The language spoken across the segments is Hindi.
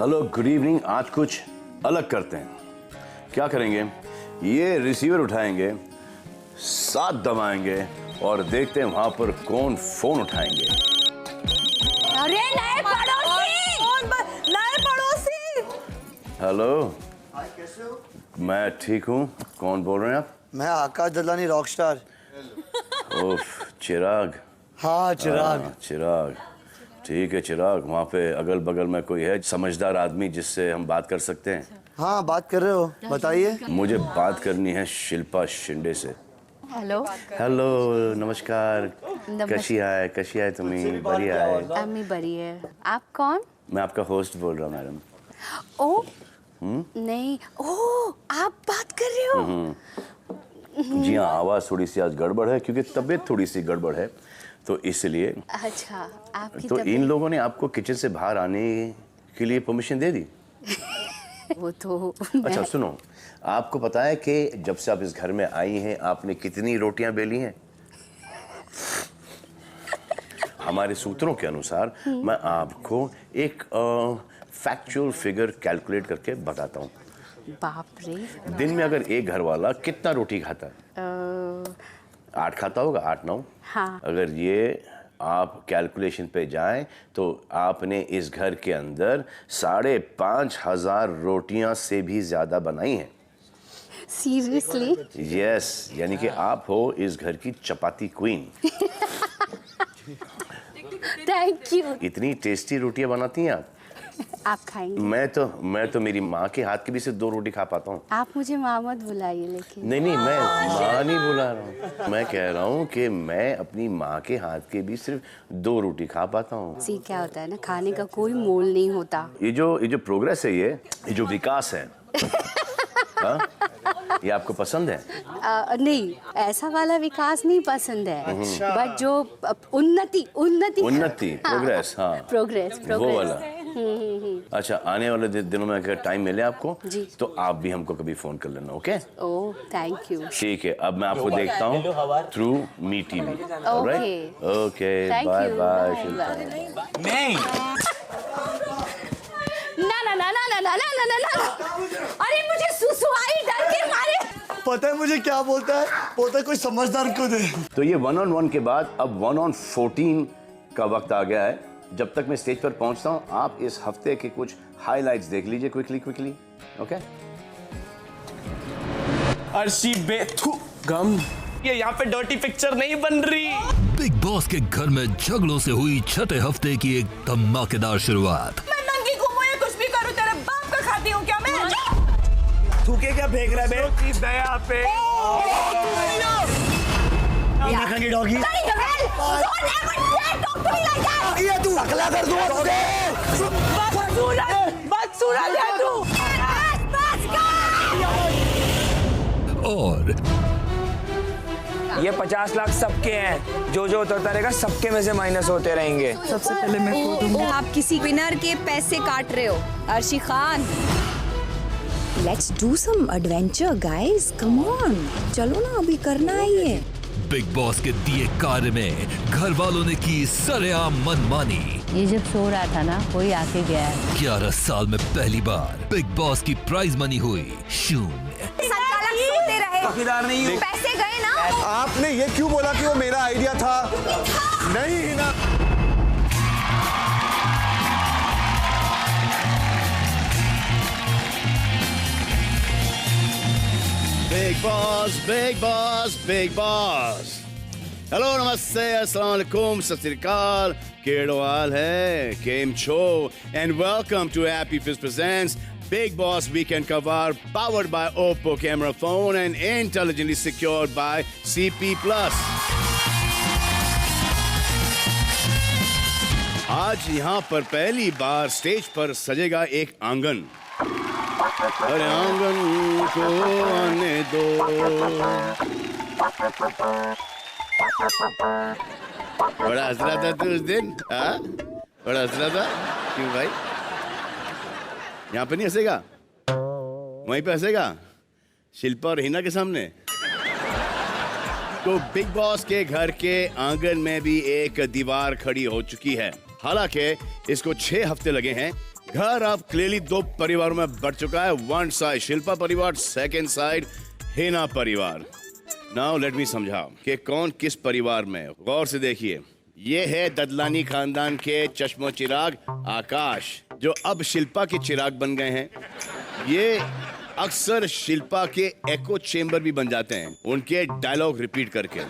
Hello good evening. आज कुछ अलग करते हैं। क्या करेंगे? ये रिसीवर उठाएंगे, 7 दबाएंगे और देखते हैं वहां पर कौन फोन उठाएंगे। अरे नए पड़ोसी! नए पड़ोसी! हेलो, कैसे हो? मैं ठीक हूँ। कौन बोल रहे हैं आप? मैं आकाश दलानी रॉकस्टार। उफ, चिराग। हाँ चिराग। चिराग, ठीक है चिराग। वहाँ पे अगल बगल में कोई है समझदार आदमी जिससे हम बात कर सकते हैं? हाँ बात कर रहे हो, बताइए। मुझे बात करनी है शिल्पा शिंदे से। हेलो हेलो, नमस्कार। कशी आहे तुम्ही? बरी आहे? आम्ही बरी है। आप कौन? मैं आपका होस्ट बोल रहा हूँ मैडम। ओ नहीं, ओ आप बात कर रहे हो? जी हाँ, आवाज़ थोड़ी सी आज गड़बड़ है क्योंकि तबीयत थोड़ी सी गड़बड़ है, तो इसलिए। अच्छा, आपकी तो इन लोगों ने आपको किचन से बाहर आने के लिए परमिशन दे दी? वो तो अच्छा सुनो, आपको पता है कि जब से आप इस घर में आई हैं आपने कितनी रोटियां बेली हैं? हमारे सूत्रों के अनुसार मैं आपको एक फैक्चुअल फिगर कैलकुलेट करके बताता हूँ। बाप रे। दिन में अगर एक घर वाला कितना रोटी खाता है? 8 खाता होगा, 8-9। हाँ। अगर ये आप कैलकुलेशन पे जाएं तो आपने इस घर के अंदर 5,500 रोटियां से भी ज्यादा बनाई हैं। सीरियसली? यस, यानी कि आप हो इस घर की चपाती क्वीन। Thank you. इतनी टेस्टी रोटियां बनाती हैं आप खाएंगे? मैं तो मेरी माँ के हाथ की भी सिर्फ 2 रोटी खा पाता हूँ। आप मुझे माँ मत बुलाइए लेकिन। नहीं, मैं माँ नहीं बुला रहा हूँ। मैं कह रहा हूँ कि मैं अपनी माँ के हाथ के भी सिर्फ 2 रोटी खा पाता हूँ। सी क्या होता है ना, खाने का कोई मोल नहीं होता। ये जो प्रोग्रेस है, ये जो विकास है, हाँ? ये आपको पसंद है? नहीं, ऐसा वाला विकास नहीं पसंद है। बट जो उन्नति प्रोग्रेस, हाँ प्रोग्रेस वो वाला। अच्छा, आने वाले दिनों में अगर टाइम मिले आपको जी, तो आप भी हमको कभी फोन कर लेना। ओके? Oh thank you. ठीक है, अब मैं आपको देखता हूँ through me TV. Okay, bye bye. नहीं, ना। अरे मुझे सुसुआई डर के मारे। पता है मुझे क्या बोलता है? बोलता है कोई समझदार को दे। तो ये 1-on-1 के बाद अब 1-on-14 का वक्त आ गया है। जब तक मैं स्टेज पर पहुंचता हूं, आप इस हफ्ते के कुछ हाइलाइट्स देख लीजिए क्विकली। ओके? अर्शी गम, ये यहाँ पे डर्टी पिक्चर नहीं बन रही। बिग बॉस के घर में झगड़ों से हुई 6ठे हफ्ते की एक धमाकेदार शुरुआत। मैं नंगी घूमूं या कुछ भी करूं, तेरे बाप का खाती हूँ क्या मैं? थूके क्या फेंक रहा है बे? दया पे। डॉगी। ये तू अगला कर दूंगा तुझे। बदसूरत है तू। और ये 50 लाख सबके हैं, जो उतरता रहेगा सबके में से माइनस होते रहेंगे। सबसे पहले मैं खो दूंगी। आप किसी विनर के पैसे काट रहे हो, Arshi Khan. Let's do some adventure guys, come on, चलो ना, अभी करना है ये। बिग बॉस के दिए कार्य में घर वालों ने की सरेआम मनमानी। ये जब सो रहा था ना, कोई आके गया है। 11 साल में पहली बार बिग बॉस की प्राइज मनी हुई 0। संचालक सोते रहे, चौकीदार नहीं हूँ। पैसे गए ना। आपने ये क्यों बोला कि वो मेरा आइडिया था? नहीं ना। Big boss. हेलो, नमस्ते, अस्सलाम वालेकुम, सत श्री अकाल, केड़ो हाल है, केम छो, and welcome to happy feast presents Big Boss Weekend Cover, powered by Oppo Camera Phone and intelligently secured by CP+. आज यहाँ पर पहली बार स्टेज पर सजेगा एक आंगन। अरे आंगन को आने दो। बड़ा हंस रहा था तू उस दिन, हाँ? बड़ा हंस रहा था, क्यों भाई? यहाँ पे नहीं हंसेगा, वहीं पे हंसेगा, शिल्पा और हिना के सामने। तो बिग बॉस के घर के आंगन में भी एक दीवार खड़ी हो चुकी है। हालांकि इसको 6 हफ्ते लगे हैं घर अब क्लियरली दो परिवारों में बढ़ चुका है. वन साइड शिल्पा परिवार, सेकंड साइड हिना परिवार. नाउ लेट मी समझाओ कि कौन किस परिवार में. गौर से देखिए, ये है ददलानी खानदान के चश्मो चिराग आकाश, जो अब शिल्पा के चिराग बन गए हैं. ये अक्सर शिल्पा के एको चेंबर भी बन जाते हैं उनके डायलॉग रिपीट करके.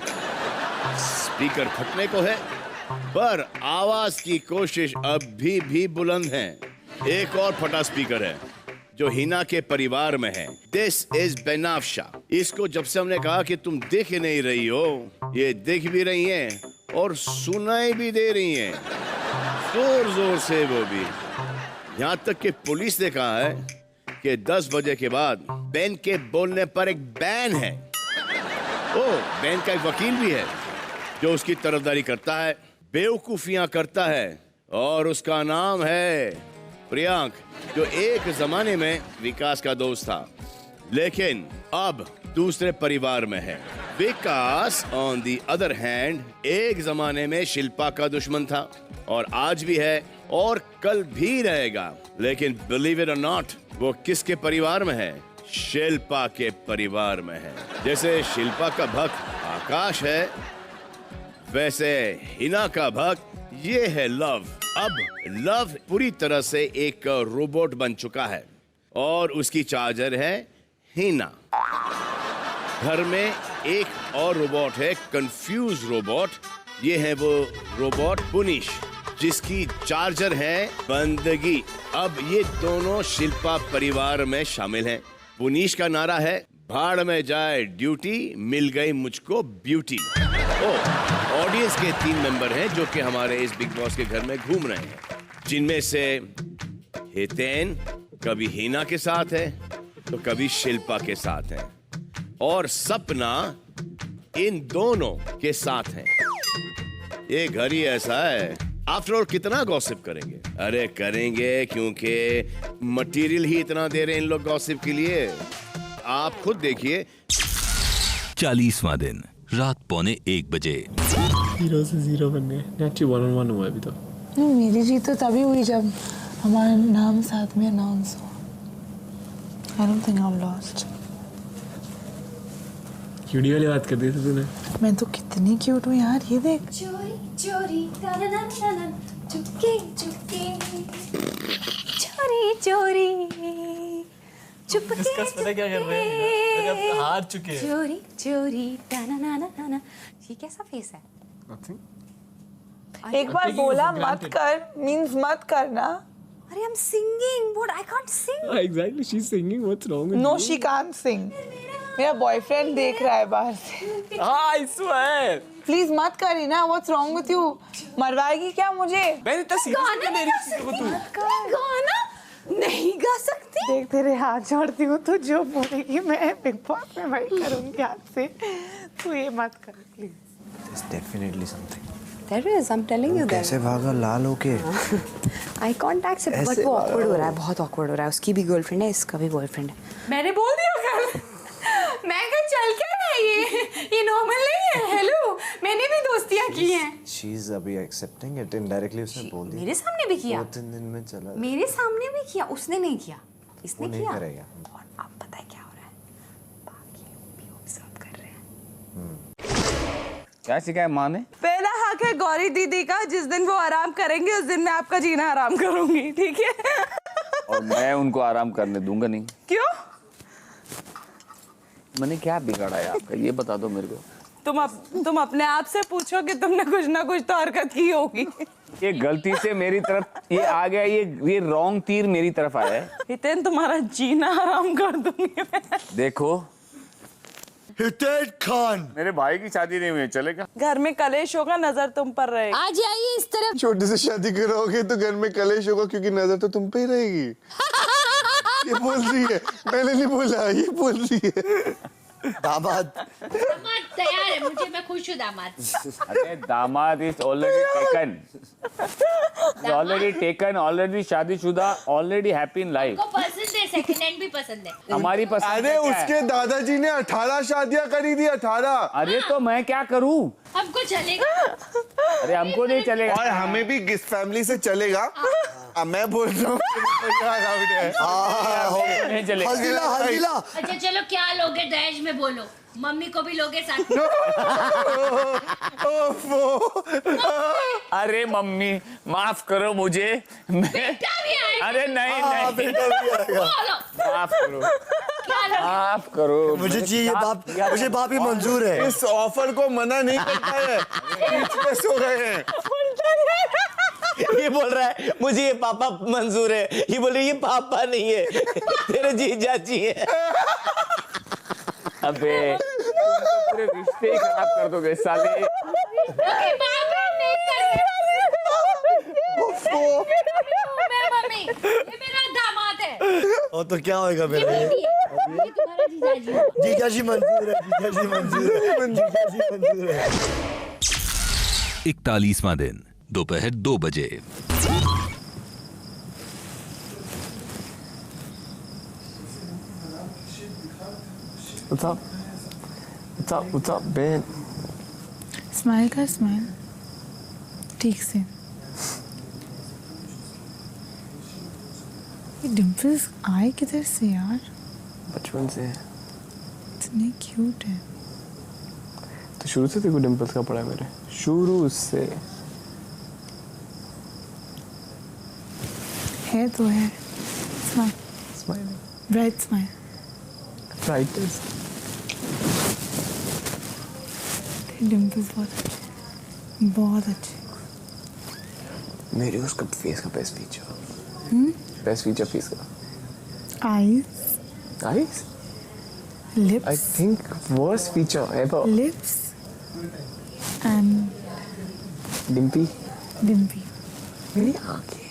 स्पीकर फटने को है पर आवाज की कोशिश अभी भी बुलंद है. एक और फटा स्पीकर है जो हिना के परिवार में है. This is Benafsha. इसको जब से हमने कहा कि तुम देख नहीं रही हो, ये देख भी रही हैं और सुनाई भी दे रही हैं जोर जोर से. वो भी यहाँ तक कि पुलिस ने कहा है कि 10 बजे के बाद बेन के बोलने पर एक बैन है. ओ, बेन का एक वकील भी है जो उसकी तरफदारी करता है, बेवकूफियां करता है, और उसका नाम है प्रियांक, जो एक जमाने में विकास का दोस्त था लेकिन अब दूसरे परिवार में है. विकास ऑन दी अदर हैंड एक जमाने में शिल्पा का दुश्मन था और आज भी है और कल भी रहेगा. लेकिन बिलीव इट और नॉट, वो किसके परिवार में है? शिल्पा के परिवार में है. जैसे शिल्पा का भक्त आकाश है, वैसे हिना का भक्त ये है लव. अब लव पूरी तरह से एक रोबोट बन चुका है और उसकी चार्जर है हिना. घर में एक और रोबोट है, कंफ्यूज रोबोट. ये है वो रोबोट पुनीश, जिसकी चार्जर है बंदगी. अब ये दोनों शिल्पा परिवार में शामिल हैं. पुनीश का नारा है भाड़ में जाए ड्यूटी, मिल गई मुझको ब्यूटी. ऑडियंस के 3 मेंबर हैं जो कि हमारे इस बिग बॉस के घर में घूम रहे हैं, जिनमें से हितेन कभी हिना के साथ है तो कभी शिल्पा के साथ है, और सपना इन दोनों के साथ है. ये घर ही ऐसा है. आफ्टर ऑल कितना गॉसिप करेंगे? अरे करेंगे, क्योंकि मटेरियल ही इतना दे रहे हैं इन लोग गॉसिप के लिए. आप खुद देखिए. 40वां दिन रात 1:45 बजे. 0 से 0 बन गए. नेक्स्ट 1-on-1 हुआ अभी तो. मेरी जीत तो तभी हुई जब हमारा नाम साथ में अनाउंस हुआ. I don't think I'm lost. Cutie वाली बात कर दी थी तूने. मैं तो कितनी क्यूट हूँ यार, ये देख. चोरी चोरी चुपके चुपके चोरी चोरी चुपके पता क्या कर रहे हैं? अब हार चुके हैं. चोरी चोरी टाना. ये कैसा फेस है? एक बार बोला मत कर मींस मत करना. अरे I'm singing, but I can't sing. Exactly, she's singing. What's wrong with No, you? she can't sing. मेरा बॉयफ्रेंड देख रहा है बाहर से. I swear. प्लीज मत करी ना. What's wrong with you? मरवाएगी क्या मुझे? मैंने तो गाना नहीं गा सकती. गाना नहीं गा सकती. देख तेरे हाथ जोड़ती हूँ, तो जो बोलेगी मैं बिग बॉस में वही करूँगी आज से. तू ये मत कर please. There's definitely something. There is, I'm telling you that. कैसे भागा लाल होके? आई कांटेक्ट से बहुत वो awkward हो रहा है, बहुत awkward हो रहा है. उसकी भी गर्लफ्रेंड है, इसका भी बॉयफ्रेंड है. मैंने बोल दिया कल. मैं क्या चल क्या रहा है ये नॉर्मल नहीं है. हेलो, मैंने भी दोस्तियां की हैं. She's अभी accepting it indirectly. उसने बोल दिया. मेरे सामने भी किया. 2-3 दिन में चला. मेरे सामने भी किया. उसने नहीं किया, इसने वो नहीं किया. करेगा. और अब पता है क्या हो रहा है, बाकी लोग भी ऑब्जर्व कर रहे हैं. क्या सिखाया माँ ने? पहला हक है गौरी दीदी का. जिस दिन वो आराम करेंगे उस दिन मैं आपका जीना आराम करूंगी, ठीक है? और मैं उनको आराम करने दूंगा नहीं. क्यों? मैंने क्या बिगाड़ा है आपका, ये बता दो मेरे को. तुम अपने आप से पूछो कि तुमने कुछ ना कुछ तो हरकत की होगी. ये गलती से मेरी तरफ ये आ गया. ये रॉन्ग तीर मेरी तरफ आया है. हितेन तुम्हारा जीना आराम कर दूंगी मैं. देखो हितेन खान. मेरे भाई की शादी नहीं हुई, चलेगा? घर में कलेश होगा, नजर तुम पर रहेगी. आ जाइए इस तरफ. छोटे से शादी कराओगे तो घर में कलेश होगा, क्योंकि नजर तो तुम पे ही रहेगी. ये बोल रही है, मैंने नहीं बोला, ये बोल रही है. दामाद तैयार है मुझे, मैं खुश हूँ दामाद. अरे दामाद इज ऑलरेडी टेकन, ऑलरेडी शादीशुदा, ऑलरेडी हैप्पी इन लाइफ. को पसंद है, सेकंड हैंड भी पसंद है. हमारी पसंद. अरे उसके दादाजी ने 18 शादियां करी थी. 18. अरे तो मैं क्या करूं? हमको चलेगा. अरे हमको नहीं चलेगा. और हमें भी किस फैमिली से चलेगा. मैं बोल रहा हूँ नहीं चलेगा। हल्दीला अच्छा चलो क्या लोगे दहेज में बोलो, मम्मी को भी लोगे साथ में? अरे मम्मी माफ करो मुझे, बेटा भी आएगा। अरे नहीं नहीं बोलो माफ करो, क्या लोगे? माफ करो। मुझे चाहिए बाप, मुझे बाप ही मंजूर है। इस ऑफर को मना नहीं करता है। बीच में सो गए हैं। ये बोल रहा है मुझे ये पापा मंजूर है, ये बोल रही है ये पापा नहीं है, तेरे जीजा जी है। अबे पूरे रिश्ते ही खराब कर दोगे साले। कि बाप नहीं करेंगे। मैं मम्मी, ये मेरा दामाद है। और तो क्या होएगा ये मेरे? बेटी है, ये तुम्हारा जीजाजी है। जीजा जी मंजूर है, जीजा जी मंजूर है, जीजा जी मंजूर है। 41वां दिन दोपहर 2 बजे। What's up, Ben? स्माइल कर, स्माइल ठीक से। ये डिम्पल्स आए किधर से यार? बचपन से। इतने क्यूट है। तो शुरू से तेरे को डिम्पल्स का पड़ा है मेरे? शुरू से। है तो है। Smile, Smiling. Bright smile. Brightest. Dimples बहुत अच्छे, बहुत अच्छे। मेरे उसका फेस का best feature. Best feature face का। Eyes, Eyes? I lips, think worst feature ever. Lips and Dimpy. Dimpy. मेरी आंखें।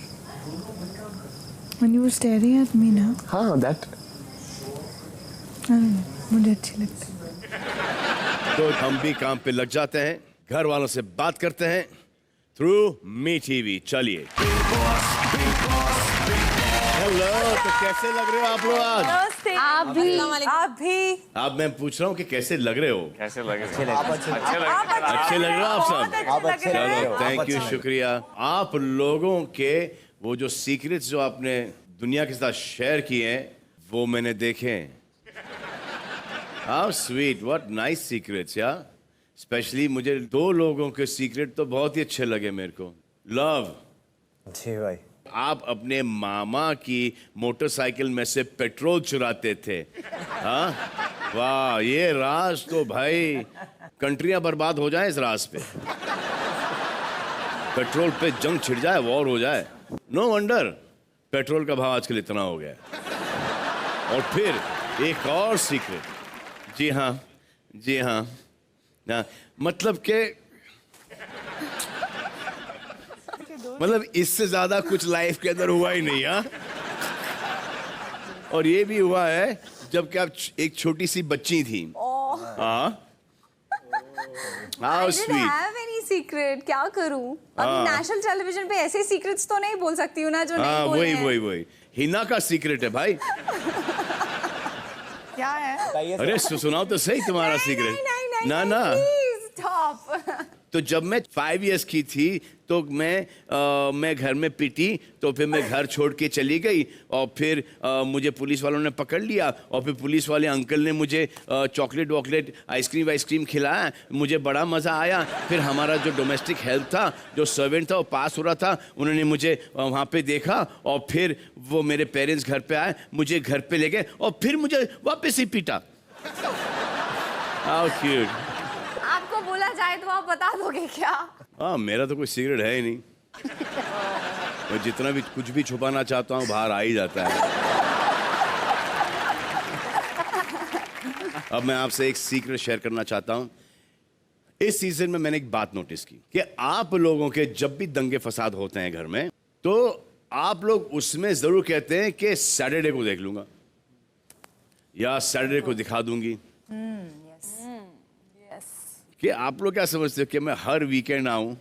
When you were staring at me ना, हाँ, that. मुझे अच्छी लगती है। तो हम भी काम पे लग जाते हैं, घर वालों से बात करते हैं थ्रू मी टीवी। चलिए। हेलो, तो कैसे लग रहे हो आप लोग आज? आप भी अब मैं पूछ रहा हूँ कि कैसे लग रहे हो? कैसे लगे? अच्छे लगे। अच्छे लग रहे हो आप सब? आप अच्छे लग रहे चलो, हो। थैंक यू, शुक्रिया। आप लोगों के वो जो सीक्रेट्स जो आपने दुनिया के साथ शेयर किए हैं वो मैंने देखे हैं। How sweet, what nice secrets यार। स्पेशली मुझे 2 लोगों के सीक्रेट तो बहुत ही अच्छे लगे मेरे को। लव, जी भाई। आप अपने मामा की मोटरसाइकिल में से पेट्रोल चुराते थे। हाँ, वाह, ये राज तो भाई कंट्रियां बर्बाद हो जाए इस राज पे। पेट्रोल पे जंग छिड़ जाए, वॉर हो जाए। नो वंडर पेट्रोल का भाव आजकल इतना हो गया है। और फिर एक और सीक्रेट, जी हाँ, जी हाँ, हाँ, मतलब इससे ज्यादा कुछ लाइफ के अंदर हुआ ही नहीं। हाँ, और ये भी हुआ है जबकि आप एक छोटी सी बच्ची थी। हाँ, हाउ स्वीट। सीक्रेट क्या करूं? अभी नेशनल टेलीविजन पे ऐसे सीक्रेट्स तो नहीं बोल सकती हूँ ना जो नहीं बोले हैं। वही हिना का सीक्रेट है भाई। क्या है? अरे सुनाओ तो सही तुम्हारा सीक्रेट। ना स्टॉप। तो जब मैं 5 इयर्स की थी तो मैं घर में पिटी, तो फिर मैं घर छोड़ के चली गई और फिर मुझे पुलिस वालों ने पकड़ लिया और फिर पुलिस वाले अंकल ने मुझे चॉकलेट वॉकलेट आइसक्रीम खिलाया। मुझे बड़ा मज़ा आया। फिर हमारा जो डोमेस्टिक हेल्प था, जो सर्वेंट था, वो पास हो रहा था, उन्होंने मुझे वहाँ पे देखा और फिर वो मेरे पेरेंट्स घर पे आए, मुझे घर पे ले गए और फिर मुझे वापस ही पीटा। How cute. आपको बोला जाए तो आप बता दोगे क्या? हाँ, मेरा तो कोई सीक्रेट है ही नहीं। मैं जितना भी कुछ भी छुपाना चाहता हूँ बाहर आ ही जाता है। अब मैं आपसे एक सीक्रेट शेयर करना चाहता हूँ। इस सीजन में मैंने एक बात नोटिस की कि आप लोगों के जब भी दंगे फसाद होते हैं घर में, तो आप लोग उसमें जरूर कहते हैं कि सैटरडे को देख लूंगा या सैटरडे को दिखा दूंगी। कि आप लोग क्या समझते हो कि मैं हर वीकेंड आऊं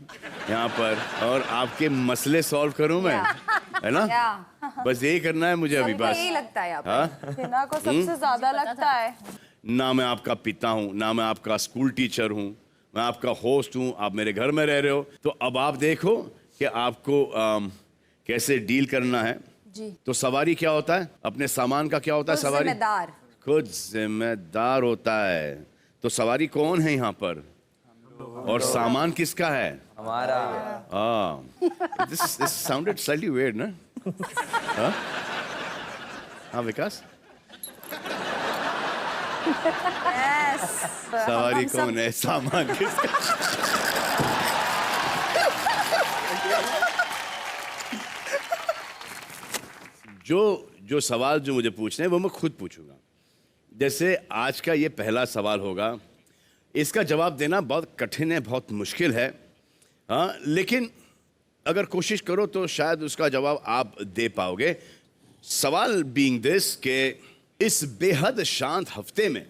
यहाँ पर और आपके मसले सॉल्व करूं मैं, है ना? बस यही करना है मुझे अभी बस। यही लगता है हिना को सबसे ज्यादा लगता है। ना मैं आपका पिता हूँ, ना मैं आपका स्कूल टीचर हूँ, मैं आपका होस्ट हूँ, आप मेरे घर में रह रहे हो। तो अब आप देखो कि आपको कैसे डील करना है। जी। तो सवारी क्या होता है, अपने सामान का क्या होता है सवारी? जिम्मेदार। खुद जिम्मेदार होता है। तो सवारी कौन है यहाँ पर और सामान किसका है? हमारा। हाँ, this sounded slightly weird, ना? हाँ विकास, सवारी कौन है, सामान किसका? जो सवाल जो मुझे पूछने हैं वो मैं खुद पूछूंगा। जैसे आज का ये पहला सवाल होगा, इसका जवाब देना बहुत कठिन है, बहुत मुश्किल है। हाँ, लेकिन अगर कोशिश करो तो शायद उसका जवाब आप दे पाओगे। सवाल बीइंग दिस के इस बेहद शांत हफ्ते में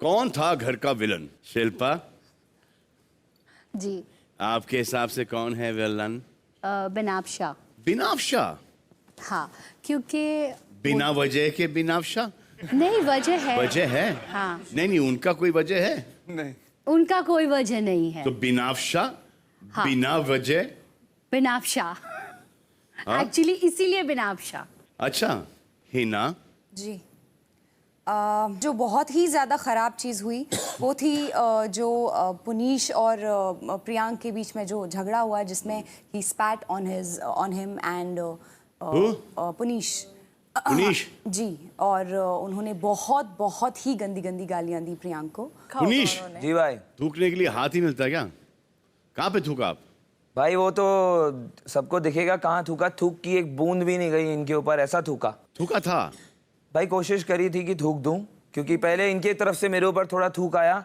कौन था घर का विलन? शिल्पा, जी। आपके हिसाब से कौन है विलन? बिनाफ्शा। बिनाफ्शा? हाँ, क्योंकि बिना वजह के बिनाफ्शा? नहीं, वजह है। वजह है? हाँ। नहीं, उनका कोई वजह है? नहीं, उनका कोई वजह नहीं है। तो बिनाफ्शा, हाँ। बिना वजह। बिनाफ्शा, एक्चुअली इसीलिए बिनाफ्शा। अच्छा, हिना? जी। जो बहुत ही ज़्यादा ख़राब चीज़ हुई वो थी जो पुनीश और प्रियांक के बीच में जो झगड़ा हुआ, जिसमें ही स्पैट on him and Puneesh. Puneesh? जी, और उन्होंने बहुत बहुत ही गंदी गंदी गालियाँ दी प्रियांक को। पुनीश? जी भाई। थूकने के लिए हाथ ही मिलता है क्या? कहाँ पे थूका आप? भाई वो तो सबको दिखेगा कहाँ थूका, थूक की एक बूंद भी नहीं गई इनके ऊपर, ऐसा थूका। थूका था? भाई कोशिश करी थी कि थूक दूं, क्योंकि पहले इनके तरफ से मेरे ऊपर थोड़ा थूक आया,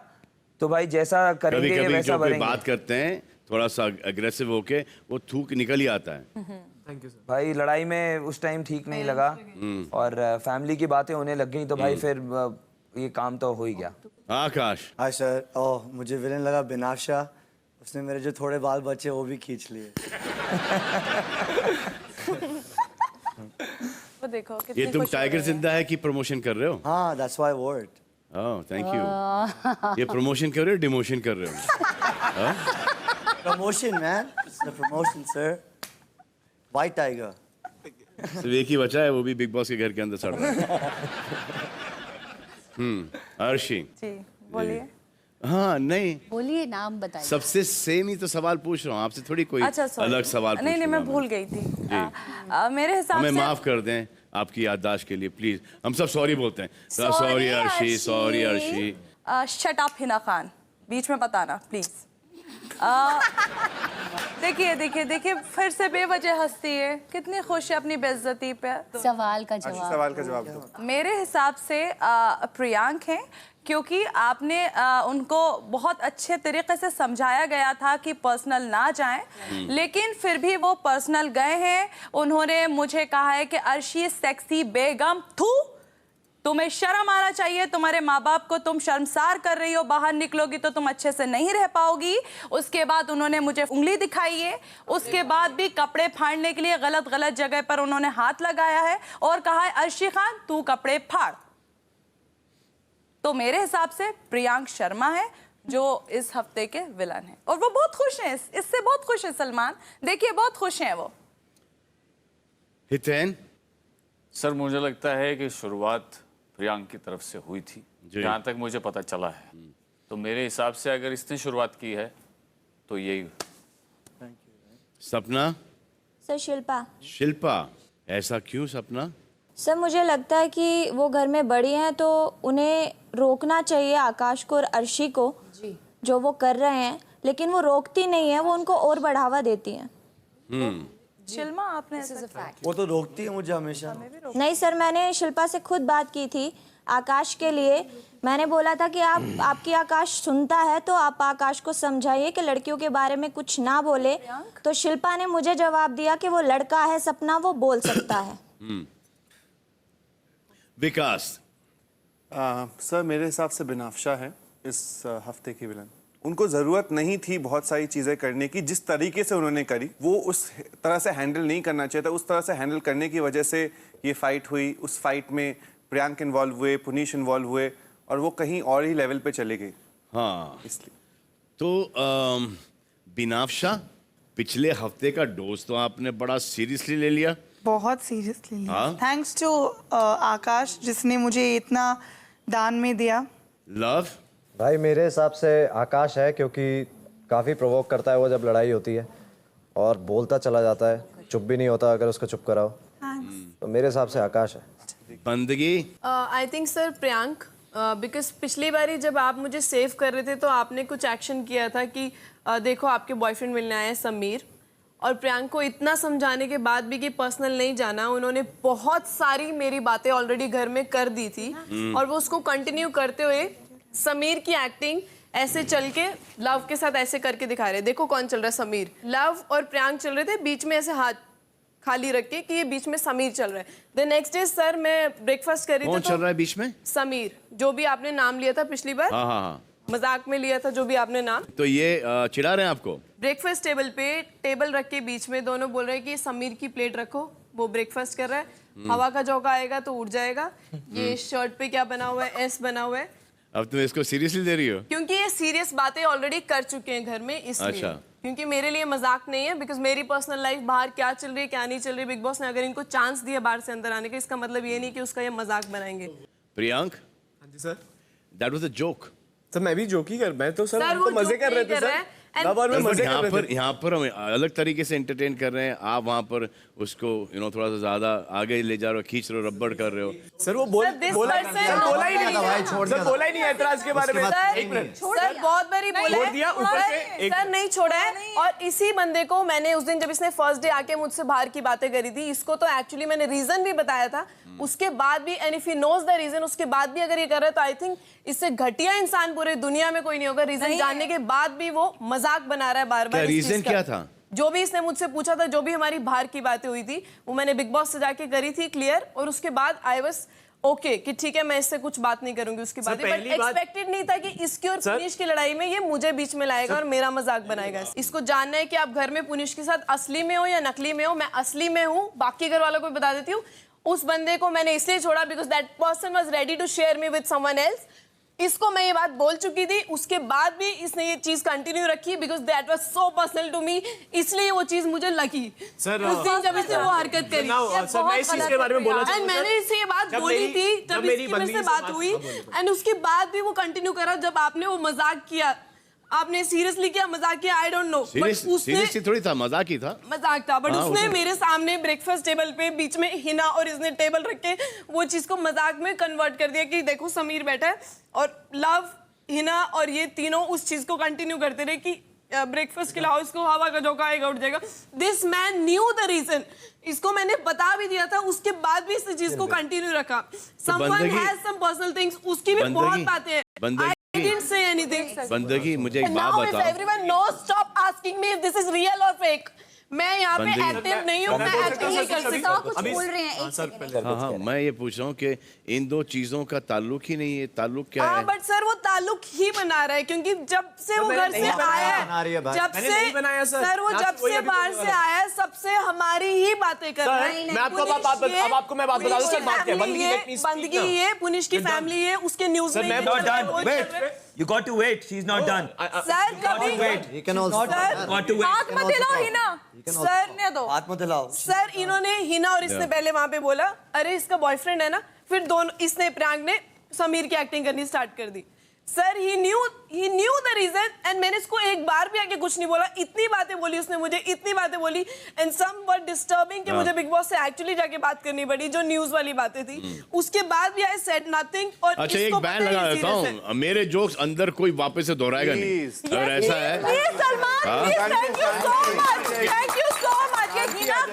तो भाई जैसा करेंगे कभी कभी वैसा जो कोई भरेंगे। बात करते हैं थोड़ा सा अग्रेसिव होके वो थूक निकल ही आता है। भाई लड़ाई में उस टाइम ठीक नहीं लगा और फैमिली की बातें होने लग गई, तो भाई फिर ये काम तो हो ही गया। आकाश? हाय सर, ओह मुझे विलन लगा बिनाफ्शा, उसने मेरे जो थोड़े बाल बचे वो भी खींच लिए। वो देखो ये तुम टाइगर जिंदा है की प्रमोशन कर रहे हो? हाँ, that's why I wore it. Oh, thank you. ये प्रमोशन कर रहे हो, डिमोशन कर रहे हो? Promotion man, it's a promotion sir. White tiger. सिर्फ एक ही बचा है, वो भी बिग बॉस के घर के अंदर सड़ रहा है। अर्शी? जी, बोलिए। हाँ, नहीं, बोलिए, नाम बताइए। सबसे सेम ही तो सवाल पूछ रहा हूँ आपसे, थोड़ी कोई अच्छा, sorry. अलग सवाल नहीं नहीं, मैं पूछूंगा भूल गई थी। मेरे हिसाब हमें से माफ कर दें आपकी याददाश्त के लिए, प्लीज। हम सब सॉरी बोलते हैं। Sorry Arshi, sorry Arshi. Shut up Hina Khan, बीच में बताना प्लीज। देखिए देखिए देखिए, फिर से बेवजह हंसती है, कितनी खुश है अपनी बेइज्जती पे। सवाल का जवाब। सवाल का जवाब दो। मेरे हिसाब से प्रियांक हैं, क्योंकि आपने उनको बहुत अच्छे तरीके से समझाया गया था कि पर्सनल ना जाएं, लेकिन फिर भी वो पर्सनल गए हैं। उन्होंने मुझे कहा है कि अर्शी सेक्सी बेगम, थू तुम्हें शर्म आना चाहिए, तुम्हारे माँ बाप को तुम शर्मसार कर रही हो, बाहर निकलोगी तो तुम अच्छे से नहीं रह पाओगी। उसके बाद उन्होंने मुझे उंगली दिखाई है, उसके बाद भी कपड़े फाड़ने के लिए गलत गलत जगह पर उन्होंने हाथ लगाया है और कहा है अर्शी खान तू कपड़े फाड़। तो मेरे हिसाब से प्रियांक शर्मा है जो इस हफ्ते के विलन हैं, और वो बहुत खुश हैं, इससे बहुत खुश है। सलमान देखिए, बहुत खुश हैं वो। हितेन? सर मुझे लगता है कि शुरुआत प्रियांक की तरफ से हुई थी, जहाँ तक मुझे पता चला है। तो मेरे हिसाब से अगर इसने शुरुआत की है तो यही। सपना? सर शिल्पा। शिल्पा? ऐसा क्यों सपना? सर मुझे लगता है कि वो घर में बड़ी हैं तो उन्हें रोकना चाहिए आकाश को और अर्शी को, जो वो कर रहे हैं, लेकिन वो रोकती नहीं है, वो उनको और बढ़ावा देती हैं। शिल्पा, आपने वो तो रोकती है मुझे हमेशा। नहीं सर, मैंने शिल्पा से खुद बात की थी आकाश के लिए। मैंने बोला था कि आपकी आकाश सुनता है तो आप आकाश को समझाइए कि लड़कियों के बारे में कुछ ना बोले। तो शिल्पा ने मुझे जवाब दिया कि वो लड़का है सपना, वो बोल सकता है। विकास? सर मेरे हिसाब से बिनाफ्शा है इस हफ्ते की विलन। उनको ज़रूरत नहीं थी बहुत सारी चीज़ें करने की, जिस तरीके से उन्होंने करी वो उस तरह से हैंडल नहीं करना चाहिए था। उस तरह से हैंडल करने की वजह से ये फाइट हुई। उस फाइट में प्रियांक इन्वॉल्व हुए, पुनीश इन्वॉल्व हुए, और वो कहीं और ही लेवल पे चले गई। हाँ, इसलिए तो बिनाफ्शा पिछले हफ्ते का डोज तो आपने बड़ा सीरियसली ले लिया। बहुत सीरियसली हाँ? थैंक्स टू आकाश जिसने मुझे इतना दान में दिया। लव भाई मेरे हिसाब से आकाश है, क्योंकि काफ़ी प्रोवोक करता है वो जब लड़ाई होती है, और बोलता चला जाता है, चुप भी नहीं होता अगर उसको चुप कराओ। तो मेरे हिसाब से आकाश है। बंदगी I think sir Priyank, because पिछली बारी जब आप मुझे सेव कर रहे थे तो आपने कुछ एक्शन किया था कि देखो आपके बॉयफ्रेंड मिलने आए हैं समीर, और प्रियांक को इतना समझाने के बाद भी कि पर्सनल नहीं जाना, उन्होंने बहुत सारी मेरी बातें ऑलरेडी घर में कर दी थी और वो उसको कंटिन्यू करते हुए समीर की एक्टिंग ऐसे चल के लव के साथ ऐसे करके दिखा रहे। देखो कौन चल रहा है, समीर। लव और प्रियांक चल रहे थे, बीच में ऐसे हाथ खाली रख के कि ये बीच में समीर चल रहा है। द नेक्स्ट डे सर मैं ब्रेकफास्ट कर रही थी। कौन चल रहा है बीच में? समीर, जो भी आपने नाम लिया था पिछली बार। हाँ हाँ हाँ, मजाक में लिया था जो भी आपने नाम। तो ये चिढ़ा रहे हैं आपको? ब्रेकफास्ट टेबल पे टेबल रख के बीच में दोनों बोल रहे हैं कि समीर की प्लेट रखो, वो ब्रेकफास्ट कर रहा है। हवा का झोंका आएगा तो उड़ जाएगा। ये शर्ट पे क्या बना हुआ है, एस बना हुआ है। अब तुम इसको सीरियसली दे रही हो? क्योंकि ये सीरियस बातें ऑलरेडी कर चुके हैं घर में, इसलिए। अच्छा। क्योंकि मेरे लिए मजाक नहीं है, बिकॉज मेरी पर्सनल लाइफ बाहर क्या चल रही है क्या नहीं चल रही, बिग बॉस ने अगर इनको चांस दिया बाहर से अंदर आने का, इसका मतलब ये नहीं कि उसका ये मजाक बनाएंगे। प्रियांक, हाँ जी sir. That was a joke. Sir मैं भी जोक ही कर, मैं तो सर वो मजे कर रहे थे सर। यहाँ पर हम अलग तरीके से एंटरटेन कर रहे हैं, आप वहाँ पर उसको थोड़ा सा ज्यादा आगे ले जा रहे हो, खींच रहे हो, रबड़ कर रहे हो। सर वो बोला ही नहीं है, सर बोला ही नहीं है ऐतराज के बारे में। एक मिनट सर, बहुत बारी बोला दिया ऊपर से सर, नहीं छोड़ा है। और इसी बंदे को मैंने उस दिन जब इसने फर्स्ट डे आके मुझसे बाहर की बातें करी थी, इसको तो एक्चुअली मैंने रीजन भी बताया था। उसके बाद भी, and if he knows the reason, उसके बाद भी अगर ये कर रहा है तो आई थिंक इससे घटिया इंसान पूरे दुनिया में कोई नहीं होगा। रीजन जानने के बाद भी वो मजाक बना रहा है बार बार। रीजन क्या था? जो भी इसने मुझसे पूछा था, जो भी हमारी बाहर की बातें हुई थी, वो मैंने बिग बॉस से जाके करी थी क्लियर, और उसके बाद आई वाज ओके कि ठीक है मैं इससे कुछ बात नहीं करूंगी उसके बाद। बट एक्सपेक्टेड नहीं था कि इसकी और पुनीश की लड़ाई में ये मुझे बीच में लाएगा और मेरा मजाक बनाएगा। इसको जानना है कि आप घर में पुनीश के साथ असली में हो या नकली में हो। मैं असली में हूँ, बाकी घर वालों को बता देती हूँ। उस बंदे को मैंने इसलिए छोड़ा because that person was ready to share me with someone else. इसको मैं ये बात बोल चुकी थी, उसके बाद भी इसने ये चीज कंटिन्यू रखी because that was so personal to me, इसलिए वो चीज मुझे लगी। सर उस दिन जब इसने वो हरकत करी, सर मैं इस चीज के बारे में बोलना चाहूंगा। मैंने इससे ये बात बोली थी जब इसकी मेरे से बात हुई, एंड उसके बाद भी वो कंटिन्यू करा। जब आपने वो मजाक किया, आपने सीरियसली किया, मजाक किया, आई डोंट नो, सीरियसली थोड़ी था, मजाक ही था। मजाक था, बट उसने मेरे सामने ब्रेकफास्ट टेबल पे बीच में हिना और इसने टेबल रख के वो चीज को मजाक में कन्वर्ट कर दिया कि देखो समीर बैठा है, और लव, हिना और ये तीनों उस चीज को कंटिन्यू करते रहे कि ब्रेकफास्ट खिलाओ इसको, हवा का झोंका आएगा उठ जाएगा। This man knew the reason, इसको मैंने बता भी दिया था, उसके बाद भी इस चीज को कंटिन्यू रखा। Someone has some personal things, उसकी भी बहुत बातें हैं। I didn't say anything. बंदगी, मुझे एक बात बताओ। Now if everyone knows, stop asking me if this is real or fake. मैं यहाँ पे एक्टिव नहीं हूँ, मैं एक्टिव नहीं कर सकता। कुछ बोल रहे हैं, एक सेकंड। हाँ, मैं ये पूछ रहा हूँ कि इन दो चीजों का ताल्लुक ही नहीं है, ताल्लुक क्या है? बट सर वो ताल्लुक ही बना रहा है, क्योंकि जब से वो घर से आया है, जब से सर वो जब से बाहर से आया है, सबसे हमारी ही बातें कर रहा है। मैं आपको आपको मैं बात बता दूं सर, बात क्या बंदगी ये, पुनीश की फैमिली है, उसके न्यूज़ में You got to wait. She's not done. Sir कभी He can also. Got to wait. हाथ मत हिलाओ हिना, सर ने दो हाथ मत हिलाओ। सर इन्होंने, हिना और इसने पहले वहां पे बोला अरे इसका बॉयफ्रेंड है ना, फिर दोनों इसने, प्रियांक ने समीर की एक्टिंग करनी स्टार्ट कर दी। Sir he new the reason, and मैंने इसको एक बार भी आके कुछ नहीं बोला। इतनी बातें बोली उसने मुझे, इतनी बातें बोली, एंड सम वर डिस्टर्बिंग कि मुझे बिग बॉस से एक्चुअली जाके बात करनी पड़ी, जो न्यूज वाली बातें थी। उसके बाद भी आई सेड नथिंग। और अच्छा एक बैन लगा देता हूँ, मेरे जोक्स अंदर कोई वापस से दोहराएगा नहीं, अगर ऐसा है। Thank you so much, thank you so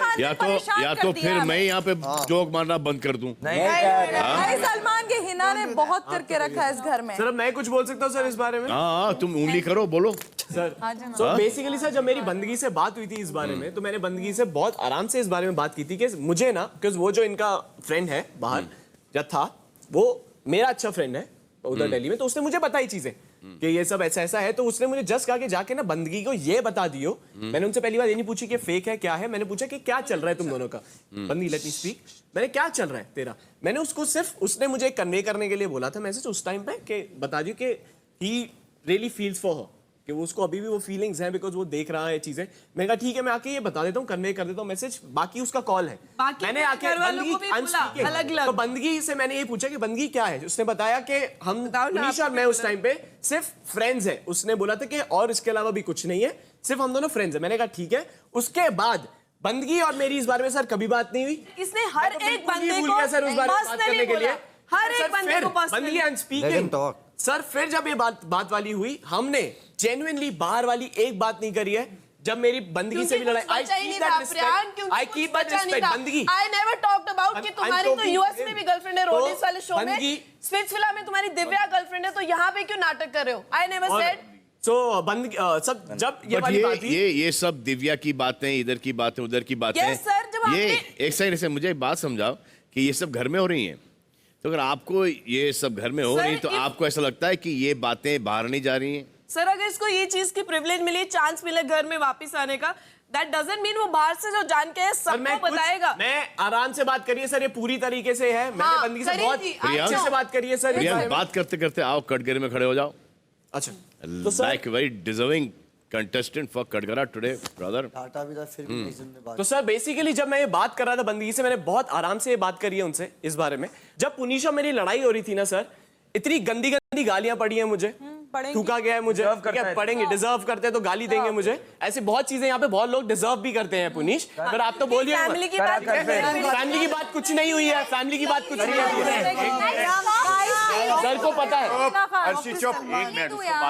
much. या तो फिर मैं यहाँ पे जोक मारना बंद कर दूं। नहीं, सलमान के हिना ने बहुत करके रखा है इस घर में। सर मैं कुछ बोल सकता हूँ सर इस बारे में? हाँ, तुम उंगली करो, बोलो सर। तो बेसिकली सर जब मेरी बंदगी से बात हुई थी इस बारे में, तो मैंने बंदगी से बहुत आराम से इस बारे में बात की थी कि मुझे ना, बिकॉज वो जो इनका फ्रेंड है बाहर जब था, वो मेरा अच्छा फ्रेंड है उधर दिल्ली में, तो उसने मुझे बताई चीजें कि ये सब ऐसा ऐसा है। तो उसने मुझे जस्ट कहा कि जाके ना बंदगी को ये बता दियो। मैंने उनसे पहली बार ये नहीं पूछी कि फेक है क्या है, मैंने पूछा कि क्या चल रहा है तुम दोनों का। बंदगी, लेट मी स्पीक, मैंने क्या चल रहा है तेरा। मैंने उसको सिर्फ, उसने मुझे कन्वे करने के लिए बोला था मैसेज उस टाइम पे कि बता दियो कि he really feels for her, कि वो उसको अभी भी वो फीलिंग्स हैं बिकॉज वो देख रहा है चीजें। मैंने कहा ठीक है मैं आके ये बता देता हूँ, कन्वे कर देता हूँ मैसेज, बाकी उसका कॉल है। मैंने आके बंदगी तो बंदगी से मैंने ये पूछा कि बंदगी क्या है, उसने बताया कि हम पुनीश और मैं उस टाइम पे सिर्फ फ्रेंड्स हैं। उसने बोला था कि और इसके अलावा भी कुछ नहीं है, सिर्फ हम दोनों फ्रेंड्स हैं। मैंने कहा ठीक है। उसके बाद बंदगी और मेरी इस बारे में सर कभी बात नहीं हुई। इसने हर एक बंदे को सर उस बारे में बात करने के लिए, हर एक बंदे को बंदगी एंड स्पीकिंग सर। फिर जब ये बात वाली हुई, हमने जेन्युइनली बाहर वाली एक बात नहीं करी है। जब मेरी बंदगी से भी लड़ाई, I keep that respect, बंदगी। I never talked about कि तुम्हारी तो यूएस में भी गर्लफ्रेंड है, रोडीज वाले शो में, स्पिट्सविला में तुम्हारी दिव्या गर्लफ्रेंड है, तो यहाँ पे क्यों नाटक कर रहे हो? I never said। बंदगी सब जब ये वाली बात थी, ये सब दिव्या की बातें, इधर की बातें, उधर की बातें, ये एक सेकंड से मुझे एक बात समझाओ कि ये सब घर में हो रही हैं। तो अगर आपको ये सब घर में हो रही तो आपको ऐसा लगता है कि ये बातें बाहर नहीं जा रही हैं? सर अगर इसको ये चीज की प्रिविलेज मिली, चांस मिले घर में वापस आने का, दैट डजंट मीन वो बाहर से जो जान के है सबको बताएगा। मैं आराम से बात करिए सर, ये पूरी तरीके से है। मैंने बंदगी से बहुत अच्छे से बात करी है सर। बात करते करते आओ कटघरे में खड़े हो जाओ। अच्छा तो sir like very deserving contestant for Katghara today brother. तो सर बेसिकली जब मैं ये बात कर रहा था बंदगी से, मैंने बहुत आराम से ये बात करी है उनसे इस बारे में। जब पुनीश और मेरी लड़ाई हो रही थी ना सर, इतनी गंदी गंदी गालियां पड़ी हैं मुझे, थूका गया है मुझे, पढ़ेंगे, डिजर्व करते हैं तो गाली देंगे मुझे। ऐसी बहुत चीजें यहाँ पे बहुत लोग डिजर्व भी करते हैं पुनीश, पर आप तो बोलिए फैमिली की बात कुछ नहीं हुई है, फैमिली की बात कुछ नहीं है, सर को पता है।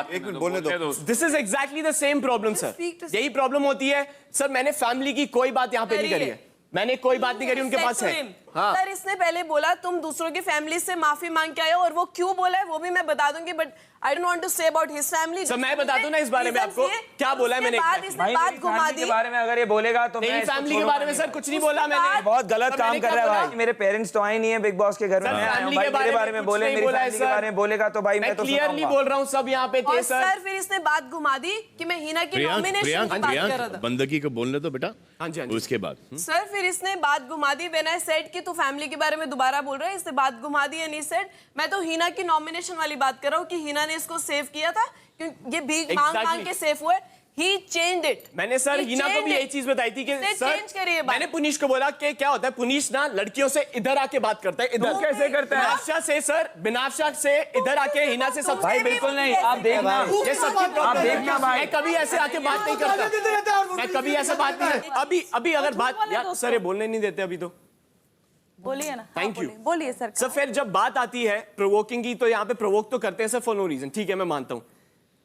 एक मिनट बोलने दो। This is exactly the same problem sir, यही प्रॉब्लम होती है सर। मैंने फैमिली की कोई बात यहाँ पे नहीं करी है, मैंने कोई बात नहीं करी, उनके पास है। हाँ। सर इसने पहले बोला तुम दूसरों की फैमिली से माफी मांग के आए हो, और वो क्यों बोला है वो भी मैं बता दूंगी, but I don't want to say about his family. Sir मैं बता दूं ना इस बारे में आपको क्या बोला है मैंने। इसने बात घुमा दी के बारे में, अगर ये बोलेगा तो मैं फैमिली के बारे में सर कुछ नहीं बोला मैंने। बहुत गलत काम कर रहा है भाई। मेरे पेरेंट्स तो आए नहीं है बिग बॉस के घर में, फैमिली के बारे में बोले, मेरी फैमिली के बारे में बोलेगा तो भाई मैं तो क्लियरली बोल रहा हूँ, सब यहाँ पे थे सर। फिर इसने बात घुमा दी कि मैं हिना की नॉमिनेशन की बात कर रहा था। बंदगी को बोलने दो बेटा। हाँ जी। उसके बाद सर फिर इसने बात घुमा दी, व्हेन आई सेड कि तू फैमिली के बारे में दोबारा बोल रहा है, इसने बात घुमा दी एंड ही सेड मैं तो हिना की नॉमिनेशन वाली बात कर रहा हूँ कि हिना ने इसको सेव किया था, क्योंकि ये भीख मांग के सेव हुए। He changed it. मैंने सर हिना को भी यही चीज बताई थी कि सर मैंने पुनीश को बोला कि क्या होता है, पुनीश ना लड़कियों से इधर आके बात करता है, इधर कैसे करता है, बिनाफ्शा से सर, बिनाफ्शा से इधर आके हिना से सब। भाई बिल्कुल नहीं, आप देखना, ये सच्ची आप देखना भाई, मैं कभी ऐसे आके बात नहीं करता, मैं कभी ऐसे बात नहीं। अभी अगर बात यार सर ये बोलने नहीं देते अभी तो बोलिए ना। Thank you. बोलिए सर। सर फिर जब बात आती है प्रोवोकिंग की, तो यहाँ पे प्रोवोक तो करते हैं सर फॉर नो रीजन, ठीक है मैं मानता हूँ।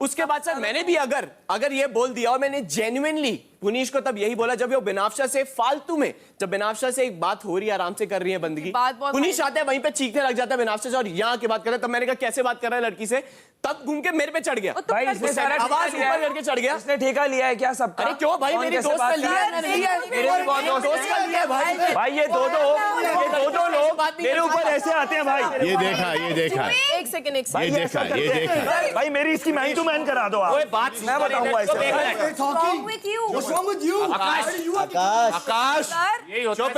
उसके बाद सर मैंने भी अगर ये बोल दिया, और मैंने जेन्युइनली पुनीश को तब यही बोला जब वो बिनाफ्शा से फालतू में, जब बिनाफ्शा से एक बात हो रही है, आराम से कर रही है बंदगी, पुनीश आता है वहीं पे चीखने लग जाता है बिनाफ्शा से, और यहाँ की बात कर रहा है। तब मैंने कहा कैसे बात कर रहा है लड़की से, तब घूम के मेरे पे चढ़ गया भाई, इसने सारा आवाज ऊपर करके चढ़ गया। इसने ठेका लिया है क्या सबका? अरे क्यों भाई, मेरी दोस्त का लिया है, मेरे दोस्त का लिया है भाई। ये दो लोग मेरे ऊपर ऐसे आते हैं भाई। ये देखा एक सेकंड ये देखा भाई, मेरी इसकी मैन टू मैन करा दो आप। बात मैं बताऊंगा इसे। आकाश यही होता है,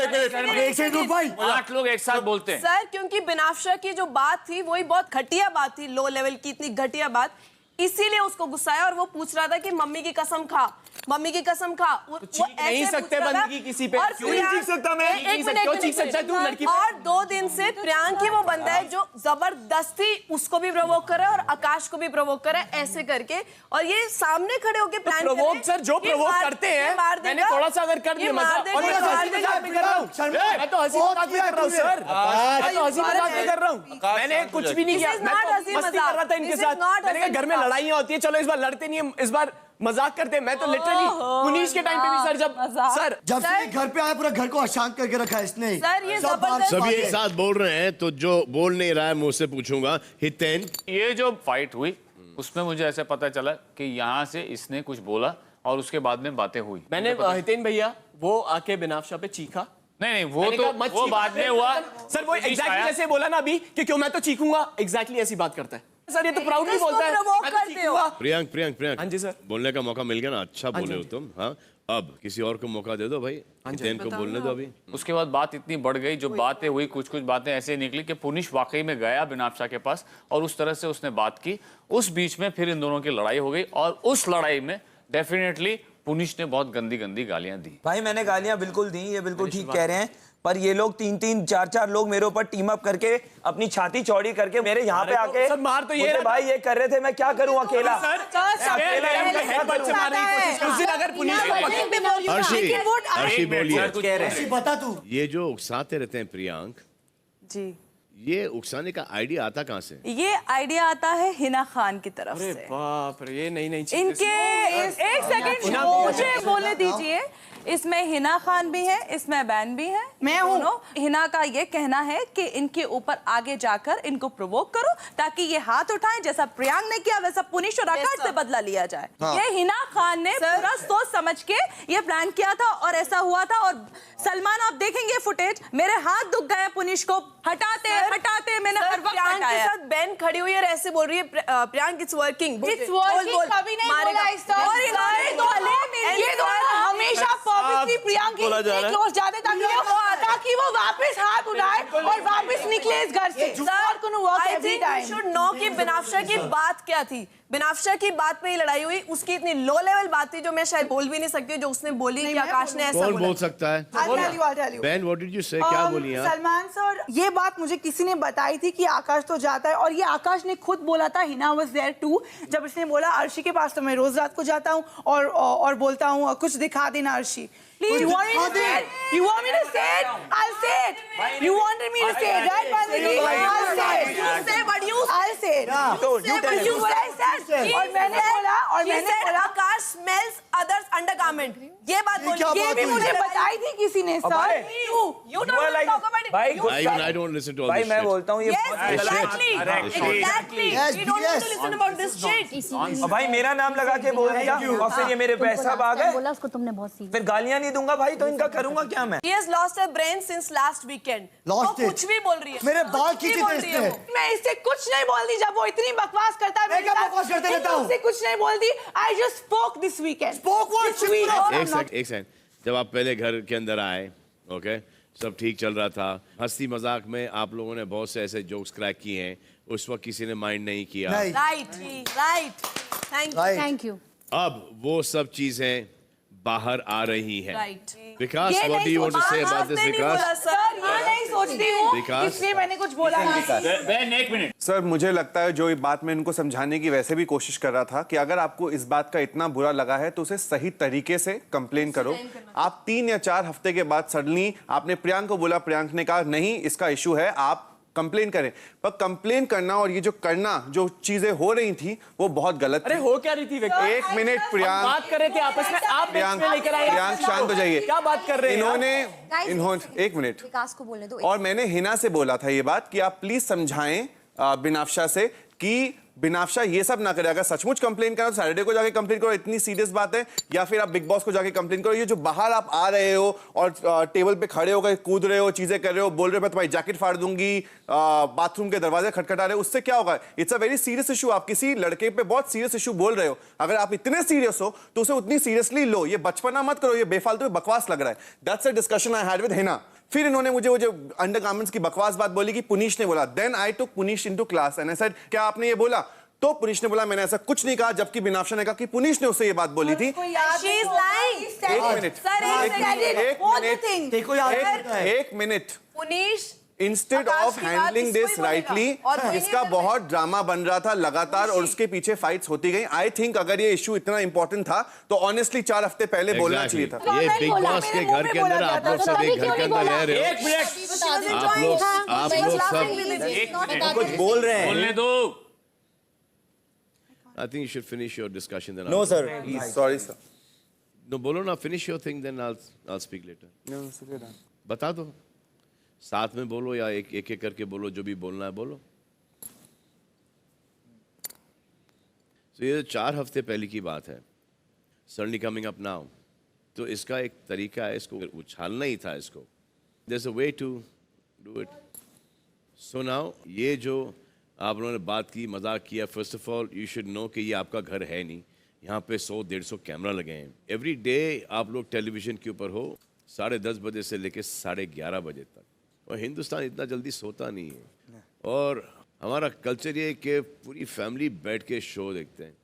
8 लोग एक साथ बोलते हैं सर, क्योंकि बिनाफ्शा की जो बात थी वही बहुत घटिया बात थी, लो लेवल की इतनी घटिया बात, इसीलिए उसको गुस्सा आया और वो पूछ रहा था कि मम्मी की कसम खा, मम्मी की कसम खा। वो नहीं सकते बंदगी किसी पे, क्यों नहीं चीख सकता मैं? क्यों चीख सकता तू लड़की पे? और 2 दिन से प्रियांक ही वो बंदा है जो जबरदस्ती उसको भी प्रोवोक कर रहा है और आकाश को भी प्रोवोक कर रहा है ऐसे करके, और ये सामने खड़े होके प्लान प्रोवोक सर जो प्रोवोक करते हैं, मैंने थोड़ा सा अगर कर दिया मजाक, और मैं हंसी मजाक भी कर रहा हूं, मैं तो हंसी मजाक भी कर रहा हूं सर, मैं तो हंसी मजाक भी कर रहा हूं, मैंने कुछ भी नहीं किया, मैं तो मस्ती कर रहा था इनके साथ। मैंने कहा घर में लड़ाइयां होती है, चलो इस बार लड़ते नहीं है, इस बार मजाक करते हैं। मैं तो लिटरली पुनीश के टाइम पे भी सर जब से घर पे आया पूरा घर को अशांत करके रखा है इसने। सर ये जबरदस्त, सभी एक साथ बोल रहे हैं, तो जो बोल नहीं रहा है मुझसे पूछूंगा। हितेन, ये जो फाइट हुई उसमें मुझे ऐसे पता चला कि यहाँ से इसने कुछ बोला और उसके बाद में बातें हुई। मैंने हितेन भैया वो आके बिनाफ्शा पे चीखा, नहीं वो बाद में हुआ सर, वो एग्जैक्टली जैसे बोला ना अभी कि क्यों मैं तो चीखूंगा, एग्जैक्टली ऐसी बात करता है सर, ये तो प्राउडली बोलता है। प्रियांक हाँ जी सर, बोलने का मौका मिल गया ना, अच्छा बोले हो तुम। हाँ अब किसी और को मौका दे दो भाई, हितेन को बोलने दो अभी। उसके बाद बात इतनी बढ़ गई, जो बातें हुई कुछ बातें ऐसे निकली कि पुनीश वाकई में गया बिनाफ्शा के पास और उस तरह से उसने बात की। उस बीच में फिर इन दोनों की लड़ाई हो गई और उस लड़ाई में डेफिनेटली पुनीश ने बहुत गंदी गंदी गालियां दी। भाई मैंने गालियां बिल्कुल दी, ये बिल्कुल ठीक कह रहे हैं, पर ये लोग 3-3 4-4 लोग मेरे ऊपर टीम अप करके अपनी छाती चौड़ी करके मेरे यहाँ पे आके सर मार तो ये भाई ये कर रहे थे, मैं क्या करूँ अकेला? अर्शी बोलिए, बता तू। ये जो उकसाते रहते हैं प्रियांक जी, ये उकसाने का आइडिया आता कहाँ से? ये आइडिया आता है हिना खान की तरफ से। बाप रे, ये नई चीज़। इनके एक सेकंड मुझे बोलने दीजिए। इसमें हिना खान भी है, इसमें बैन भी है, मैं हूँ। हिना का ये कहना है कि इनके ऊपर आगे जाकर इनको प्रोवोक करो ताकि ये हाथ उठाएं, जैसा प्रियांक ने किया वैसा पुनीश और आकाश से बदला लिया जाए। ये हिना खान ने पूरा सोच समझ के ये प्लान किया था और ऐसा हुआ था। और सलमान, आप देखेंगे फुटेज, मेरे हाथ दुख गए पुनीश को हटाते हटाते, मैंने हर वक्त प्रियांक के साथ बैन खड़ी हुई है और ऐसे बोल रही है प्रियांक इट्स वर्किंग। कभी नहीं बोला इस तरह। और ये दोनों हमेशा पर्पसली प्रियांक के इतने क्लोज जाते ताकि वो वापस हाथ उठाए और वापस निकले इस घर से। Sir I think you should know कि बिनाफ्शा की बात क्या थी। बिनाफ्शा की बात पे ही लड़ाई हुई, उसकी इतनी लो लेवल बात थी जो मैं शायद बोल भी नहीं सकती, जो उसने बोली कि आकाश ने ऐसा कौन बोला। बोल सकता है? बैन, व्हाट डिड यू से? क्या बोली आप? सलमान सर, ये बात मुझे किसी ने बताई थी कि आकाश तो जाता है, और ये आकाश ने खुद बोला था। हिना वाज देयर टू, जब इसने बोला अर्शी के पास तो मैं रोज रात को जाता हूँ और बोलता हूँ कुछ दिखा देना Arshi. Please, you want me to say it? You want me to say it? I'll say it. You wanted me to say it, right, Bandhani? I'll say it. You say what you say. I'll say it. You tell You what I said. और मैंने बोला आकाश smells others undergarment. ये बात बोली। ये भी मुझे बताई थी किसी ने sir. You don't talk about it. I don't listen to all भाई this मैं shit. बोलता हूँ ये Exactly. We don't want to listen about this shit. भाई मेरा नाम लगा के बोल दिया और फिर ये मेरे पैसा भाग गए। बोला उसको तुमने बहुत सीधा। फिर गालियां नहीं दूंगा भाई, तो इनका करूंगा क्या मैं? He has lost her brain since last weekend. Lost वो it. कुछ भी बोल रही है। मेरे बाल कुछ भी खींचे बोल थे रही है इसने। वो। मैं इससे कुछ नहीं बोलती जब वो इतनी बकवास करता है। मैं क्या बकवास करते रहता हूँ? इससे कुछ नहीं बोलती। I just spoke this weekend. Spoke what? This week. एक सेकंड, जब आप पहले घर के अंदर आए, ओके, सब ठीक चल रहा था, हंसी मजाक में आप लोगों ने बहुत से ऐसे जोक्स क्रैक किए हैं, उस वक्त किसी ने माइंड नहीं किया। Right. Thank you. अब वो सब चीजें बाहर आ रही हैं। Right. Vikas, what do you want to say about this? Vikas, sir, ये नहीं सोचती हूँ विकास? इसलिए मैंने कुछ बोला नहीं। बैन, एक मिनट। सर मुझे लगता है जो ये बात मैं इनको समझाने की वैसे भी कोशिश कर रहा था कि अगर आपको इस बात का इतना बुरा लगा है तो उसे सही तरीके से कंप्लेन करो। आप 3 या 4 हफ्ते के बाद सडनली आपने प्रियांक को बोला, प्रियांक ने कहा नहीं इसका इशू है, आप कंप्लेन करें। पर कंप्लेन करना और ये जो करना, जो चीजें हो रही थी वो बहुत गलत थी। अरे हो क्या रही थी? एक मिनट प्रियांक, बात कर रहे थे आपस में, आप प्रियांक, लेकर आए। प्रियांक शांत हो जाइए। क्या बात कर रहे हैं? इन्होंने एक मिनट, विकास को बोलने दो। और मैंने हिना से बोला था ये बात कि आप प्लीज समझाएं बिनाफ्शा से कि बिनाफ्शा ये सब ना करे। अगर सचमुच कंप्लेन करना तो सैटरडे को जाके कंप्लेन करो, इतनी सीरियस बात है, या फिर आप बिग बॉस को जाके कंप्लेन करो। ये जो बाहर आप आ रहे हो और टेबल पे खड़े होकर कूद रहे हो, चीजें कर रहे हो, बोल रहे हो मैं तुम्हारी जैकेट फाड़ दूंगी, बाथरूम के दरवाजे खटखटा रहे हो, उससे क्या होगा? It's a very serious issue. आप किसी लड़के पे बहुत सीरियस इशू बोल रहे हो, अगर आप इतने सीरियस हो तो उसे उतनी सीरियसली लो। ये बचपना मत करो, ये बेफालतू में बकवास लग रहा है। That's a discussion I had with Hina. फिर इन्होंने मुझे वो जो अंडरगारमेंट्स की बकवास बात बोली कि पुनीश ने बोला, then I took Puneesh into class and I said क्या आपने ये बोला? तो पुनीश ने बोला मैंने ऐसा कुछ नहीं कहा, जबकि बिनाफ्शा ने कहा कि पुनीश ने उससे ये बात बोली थी। एक minute Puneesh instead of handling this rightly, इसका बहुत ड्रामा बन रहा था लगातार और उसके पीछे फाइट्स होती गई। आई थिंक अगर ये इशू इतना इंपॉर्टेंट था तो ऑनेस्टली 4 हफ्ते पहले बोलना चाहिए था। ये बिग बॉस के घर के अंदर आप लोग सब एक घर के अंदर रह रहे हो। एक मिनट, आप लोग सब कुछ बोल रहे हैं। बोलने दो। I think you should finish your discussion then. No sir. Sorry sir. No, बोलो ना, finish your thing then I'll speak later. No, sir. बता दो, साथ में बोलो या एक एक करके बोलो, जो भी बोलना है बोलो। तो ये 4 हफ्ते पहले की बात है, suddenly coming up now, तो इसका एक तरीका है, इसको उछालना ही था इसको। There's a way to do it. So now ये जो आप लोगों ने बात की, मजाक किया, first of all you should know कि ये आपका घर है नहीं, यहाँ पे 100-150 कैमरा लगे हैं। एवरी डे आप लोग टेलीविज़न के ऊपर हो 10:30 बजे से लेकर 11:30 बजे तक, और हिंदुस्तान इतना जल्दी सोता नहीं है। और हमारा कल्चर ये है कि पूरी फैमिली बैठ के शो देखते हैं,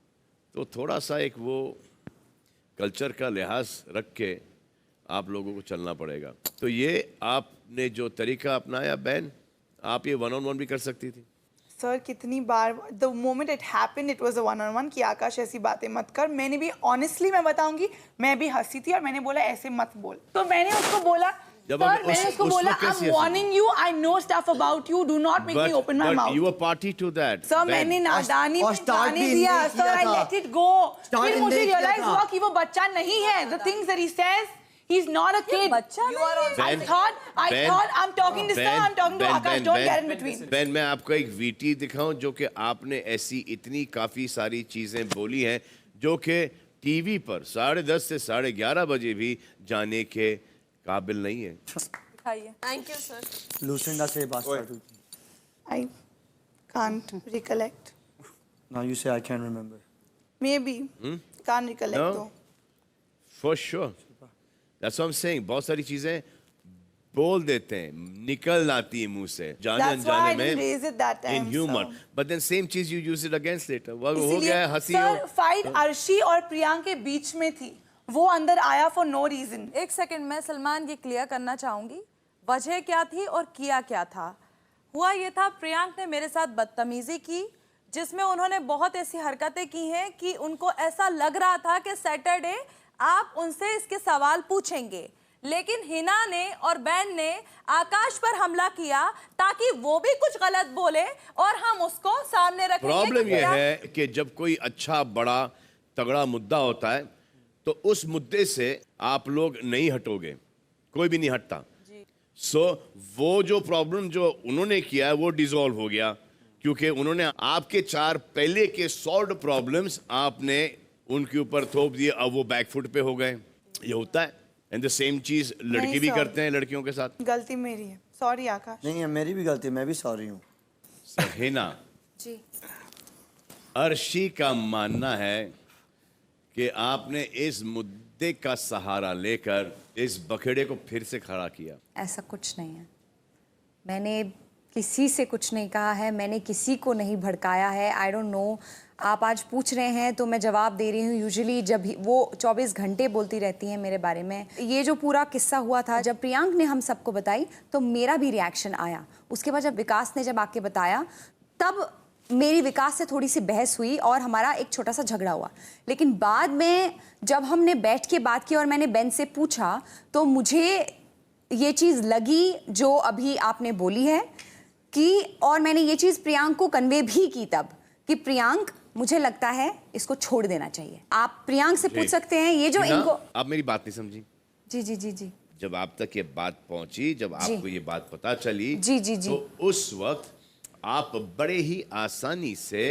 तो थोड़ा सा एक वो कल्चर का लिहाज रख के आप लोगों को चलना पड़ेगा। तो ये आपने जो तरीका अपनाया बहन, आप ये 1-on-1 भी कर सकती थी। सर कितनी बार the moment it happened it was a 1-on-1 कि आकाश ऐसी बातें मत कर। मैंने भी ऑनेस्टली मैं बताऊंगी, मैं भी हंसी थी और मैंने बोला ऐसे मत बोल। तो मैंने उसको बोला सर, मैंने उसको बोला I am warning you, I know stuff about you, do not make me open my mouth. You were party to that. Sir मैंने नादानी में जाने दिया sir, I let it go. फिर मुझे रियलाइज हुआ कि वो बच्चा नहीं है। The things that he says, he's not a kid. I thought I'm talking to sir, I'm talking to Akash, don't get in between. Ben, मैं आपको एक वीटी दिखाऊं जो कि आपने ऐसी इतनी काफ़ी सारी चीज़ें बोली हैं जो कि टीवी पर 10:30 से 11:30 बजे भी जाने के काबिल नहीं है। Thank you, sir. लूसेंडा से बात स्टार्ट हुई थी। I can't recollect. Now you say I can't remember. Maybe. Can't recollect though. For sure. That's what I'm saying. बहुत सारी चीज़ें बोल देते हैं, निकल आती है मुंह से जाने अनजाने में in humor. But then same cheese you use it against later. वो हो गया है हंसी। सर फाइट अर्शी और प्रियांक के बीच में थी, वो अंदर आया फॉर नो रीजन। एक सेकंड, मैं सलमान ये क्लियर करना चाहूंगी वजह क्या थी और किया क्या था। हुआ ये था, प्रियांक ने मेरे साथ बदतमीजी की जिसमें उन्होंने बहुत ऐसी हरकतें की हैं कि उनको ऐसा लग रहा था कि सैटरडे आप उनसे इसके सवाल पूछेंगे, लेकिन हिना ने और बैन ने आकाश पर हमला किया ताकि वो भी कुछ गलत बोले और हम उसको सामने रखेंगे। प्रॉब्लम ये है कि जब कोई अच्छा बड़ा तगड़ा मुद्दा होता है तो उस मुद्दे से आप लोग नहीं हटोगे, कोई भी नहीं हटता। सो वो जो प्रॉब्लम जो उन्होंने किया है वो डिसॉल्व हो गया क्योंकि उन्होंने आपके 4 पहले के सॉल्व्ड प्रॉब्लम्स आपने उनके ऊपर थोप दिए, अब वो बैकफुट पे हो गए। ये होता है। एंड द सेम चीज लड़के भी करते हैं लड़कियों के साथ। गलती मेरी है, सॉरी आकाश। नहीं है, मेरी भी गलती है, मैं भी सॉरी हूँ। हिना जी, अर्शी का मानना है कि आपने इस मुद्दे का सहारा लेकर इस बखेड़े को फिर से खड़ा किया। ऐसा कुछ नहीं है, मैंने किसी से कुछ नहीं कहा है, मैंने किसी को नहीं भड़काया है। आई डोंट नो, आप आज पूछ रहे हैं तो मैं जवाब दे रही हूँ। यूजुअली जब वो 24 घंटे बोलती रहती हैं मेरे बारे में। ये जो पूरा किस्सा हुआ था, जब प्रियांक ने हम सबको बताई तो मेरा भी रिएक्शन आया। उसके बाद जब विकास ने जब आके बताया तब मेरी विकास से थोड़ी सी बहस हुई और हमारा एक छोटा सा झगड़ा हुआ। लेकिन बाद में जब हमने बैठ के बात की और मैंने बेन से पूछा तो मुझे ये चीज़ लगी जो अभी आपने बोली है कि, और मैंने ये चीज़ प्रियांक को कन्वे भी की तब कि प्रियांक मुझे लगता है इसको छोड़ देना चाहिए। आप प्रियांक से पूछ सकते हैं ये जो इनको। आप मेरी बात नहीं समझी। जी जी जी जी। जब आप तक ये बात पहुंची, जब आपको ये बात पता चली, जी जी जी, तो उस वक्त आप बड़े ही आसानी से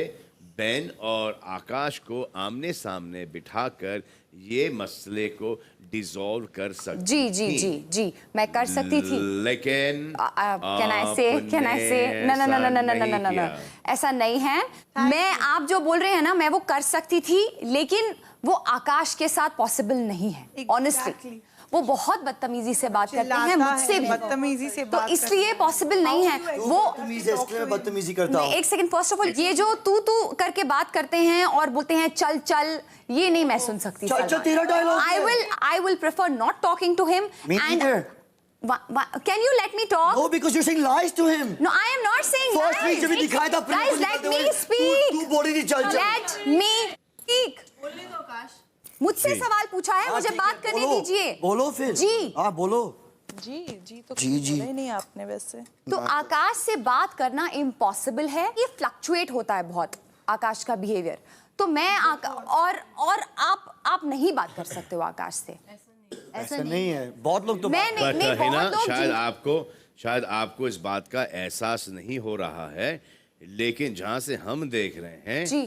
बैन और आकाश को आमने सामने बिठाकर ये मसले को डिसॉल्व कर सकती जी जी जी जी मैं कर सकती थी, लेकिन can I say no no no no no no no no, ऐसा नहीं है। मैं, आप जो बोल रहे हैं ना, मैं वो कर सकती थी, लेकिन वो आकाश के साथ पॉसिबल नहीं है। ऑनेस्टली वो बहुत बदतमीजी से बात करते हैं मुझसे भी, बदतमीजी से तो इसलिए पॉसिबल नहीं है। वो बदतमीजी करता हूं। एक सेकंड, फर्स्ट ऑफ ऑल ये जो तू करके बात करते हैं और बोलते हैं चल चल, ये नहीं मैं सुन सकती। तेरा dialogue. I will prefer not talking to him. Me neither. Can you let me talk? No, because you're saying lies to him. No, I am not saying lies. First week जब दिखाया था Guys, let me speak. तू बोली थी चल चल। Let me speak. बोलने दो आकाश। मुझसे सवाल पूछा है, मुझे बात करने दीजिए। बोलो फिर। जी हाँ बोलो। जी जी, तो जी जी नहीं आपने वैसे तो आकाश से बात करना इम्पॉसिबल है। ये फ्लक्चुएट होता है बहुत आकाश का बिहेवियर। तो मैं और आप नहीं बात कर सकते हो आकाश से। ऐसा नहीं है, बहुत लोग तो है ना। शायद आपको इस बात का एहसास नहीं हो रहा है, लेकिन जहां से हम देख रहे हैं जी,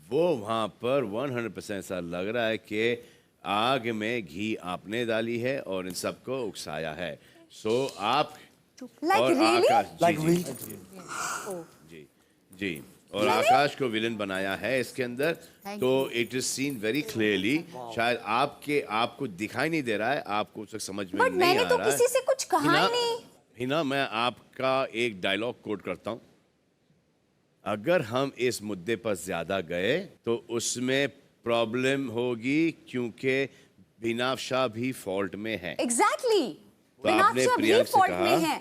वो वहां पर 100% ऐसा लग रहा है कि आग में घी आपने डाली है और इन सबको उकसाया है। सो आप like और really? आकाश like जी, really? जी जी और आकाश को विलन बनाया है इसके अंदर, तो it is seen very clearly. शायद आपको दिखाई नहीं दे रहा है, आपको उसको समझ में नहीं आ रहा है। मैंने तो किसी से कुछ कहा ही नहीं। हिना, मैं आपका एक डायलॉग कोट करता हूं, अगर हम इस मुद्दे पर ज्यादा गए तो उसमें प्रॉब्लम होगी, क्योंकि बिनाफ्शा भी फॉल्ट में है। एग्जैक्टली, तो आपने प्रियांक से कहा,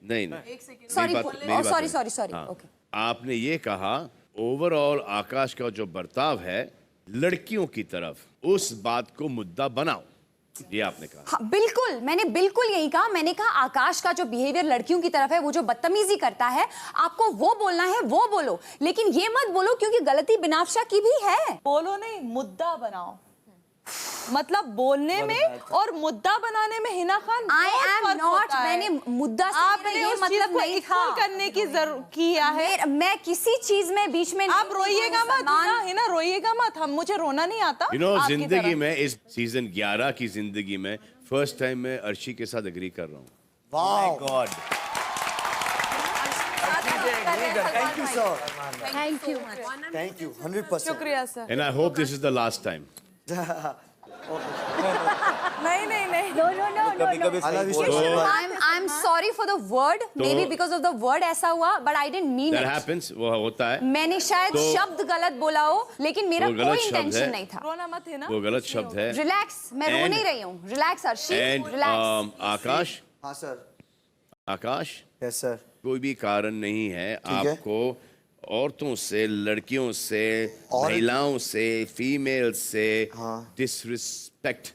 नहीं सॉरी ओके, आपने ये कहा ओवरऑल आकाश का जो बर्ताव है लड़कियों की तरफ, उस बात को मुद्दा बनाओ, ये आपने कहा। हाँ, बिल्कुल, मैंने बिल्कुल यही कहा। मैंने कहा आकाश का जो बिहेवियर लड़कियों की तरफ है, वो जो बदतमीजी करता है, आपको वो बोलना है वो बोलो, लेकिन ये मत बोलो क्योंकि गलती बिनाफ्शा की भी है। बोलो नहीं, मुद्दा बनाओ। मतलब बोलने में और मुद्दा बनाने में Hina Khan I am not, मैंने मुद्दा से आपने ये उस मतलब नहीं था करने की किया है। मैं किसी चीज में बीच में आप रोइएगा मत हिना, रोइएगा मत। हम मुझे रोना नहीं आता। जिंदगी में इस सीजन 11 की जिंदगी में फर्स्ट टाइम मैं अर्शी के साथ एग्री कर रहा हूँ। वाह God, thank you sir, thank you 100%, शुक्रिया sir. And I hope this is the last time. नहीं No. I'm sorry for the word. Maybe because of the word ऐसा हुआ, but I didn't mean it. That happens, वो होता है। मैंने शायद शब्द गलत बोला हो, लेकिन मेरा कोई इंटेंशन नहीं था। रोना मत है ना, वो गलत शब्द है। रिलैक्स, मैं रो नहीं रही हूँ। Relax Arshi, relax. आकाश, हाँ सर, आकाश, यस सर, कोई भी कारण नहीं है आपको औरतों से, लड़कियों से, महिलाओं से, फीमेल से डिसरिस्पेक्ट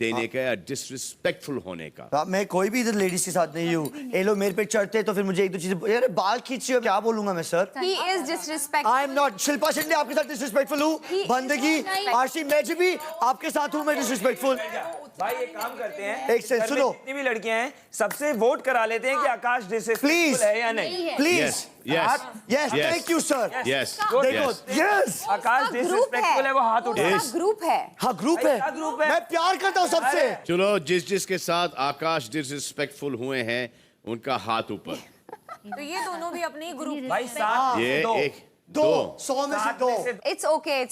देने का या डिसरिस्पेक्टफुल होने का। मैं कोई भी इधर लेडीज के साथ नहीं हूँ। ये लोग मेरे पे चढ़ते तो फिर मुझे एक दो चीजें, अरे बाल खींचिए, क्या बोलूंगा मैं sir? He is disrespectful. I am not. Shilpa Shetty आपके साथ डिसरिस्पेक्टफुल हूँ, बंदगी, आशी, मैं भी आपके साथ हूँ मैं डिसरिस्पेक्टफुल। भाई एक काम करते हैं, एक सेकंड सुनो, जितनी भी लड़कियां हैं सबसे वोट करा लेते हैं कि आकाश डिसरिस्पेक्टफुल है या नहीं। Please, yes, thank you sir, yes, देखो, यस, आकाश डिसरिस्पेक्टफुल है, वो हाथ उठाए। ग्रुप है, हाँ ग्रुप है, मैं प्यार करता हूँ सबसे। चलो, जिसके साथ आकाश डिसरिस्पेक्टफुल हुए हैं उनका हाथ ऊपर। तो ये दोनों भी अपने ग्रुप भाई साथ, ये एक दो 100 में से 2। इट्स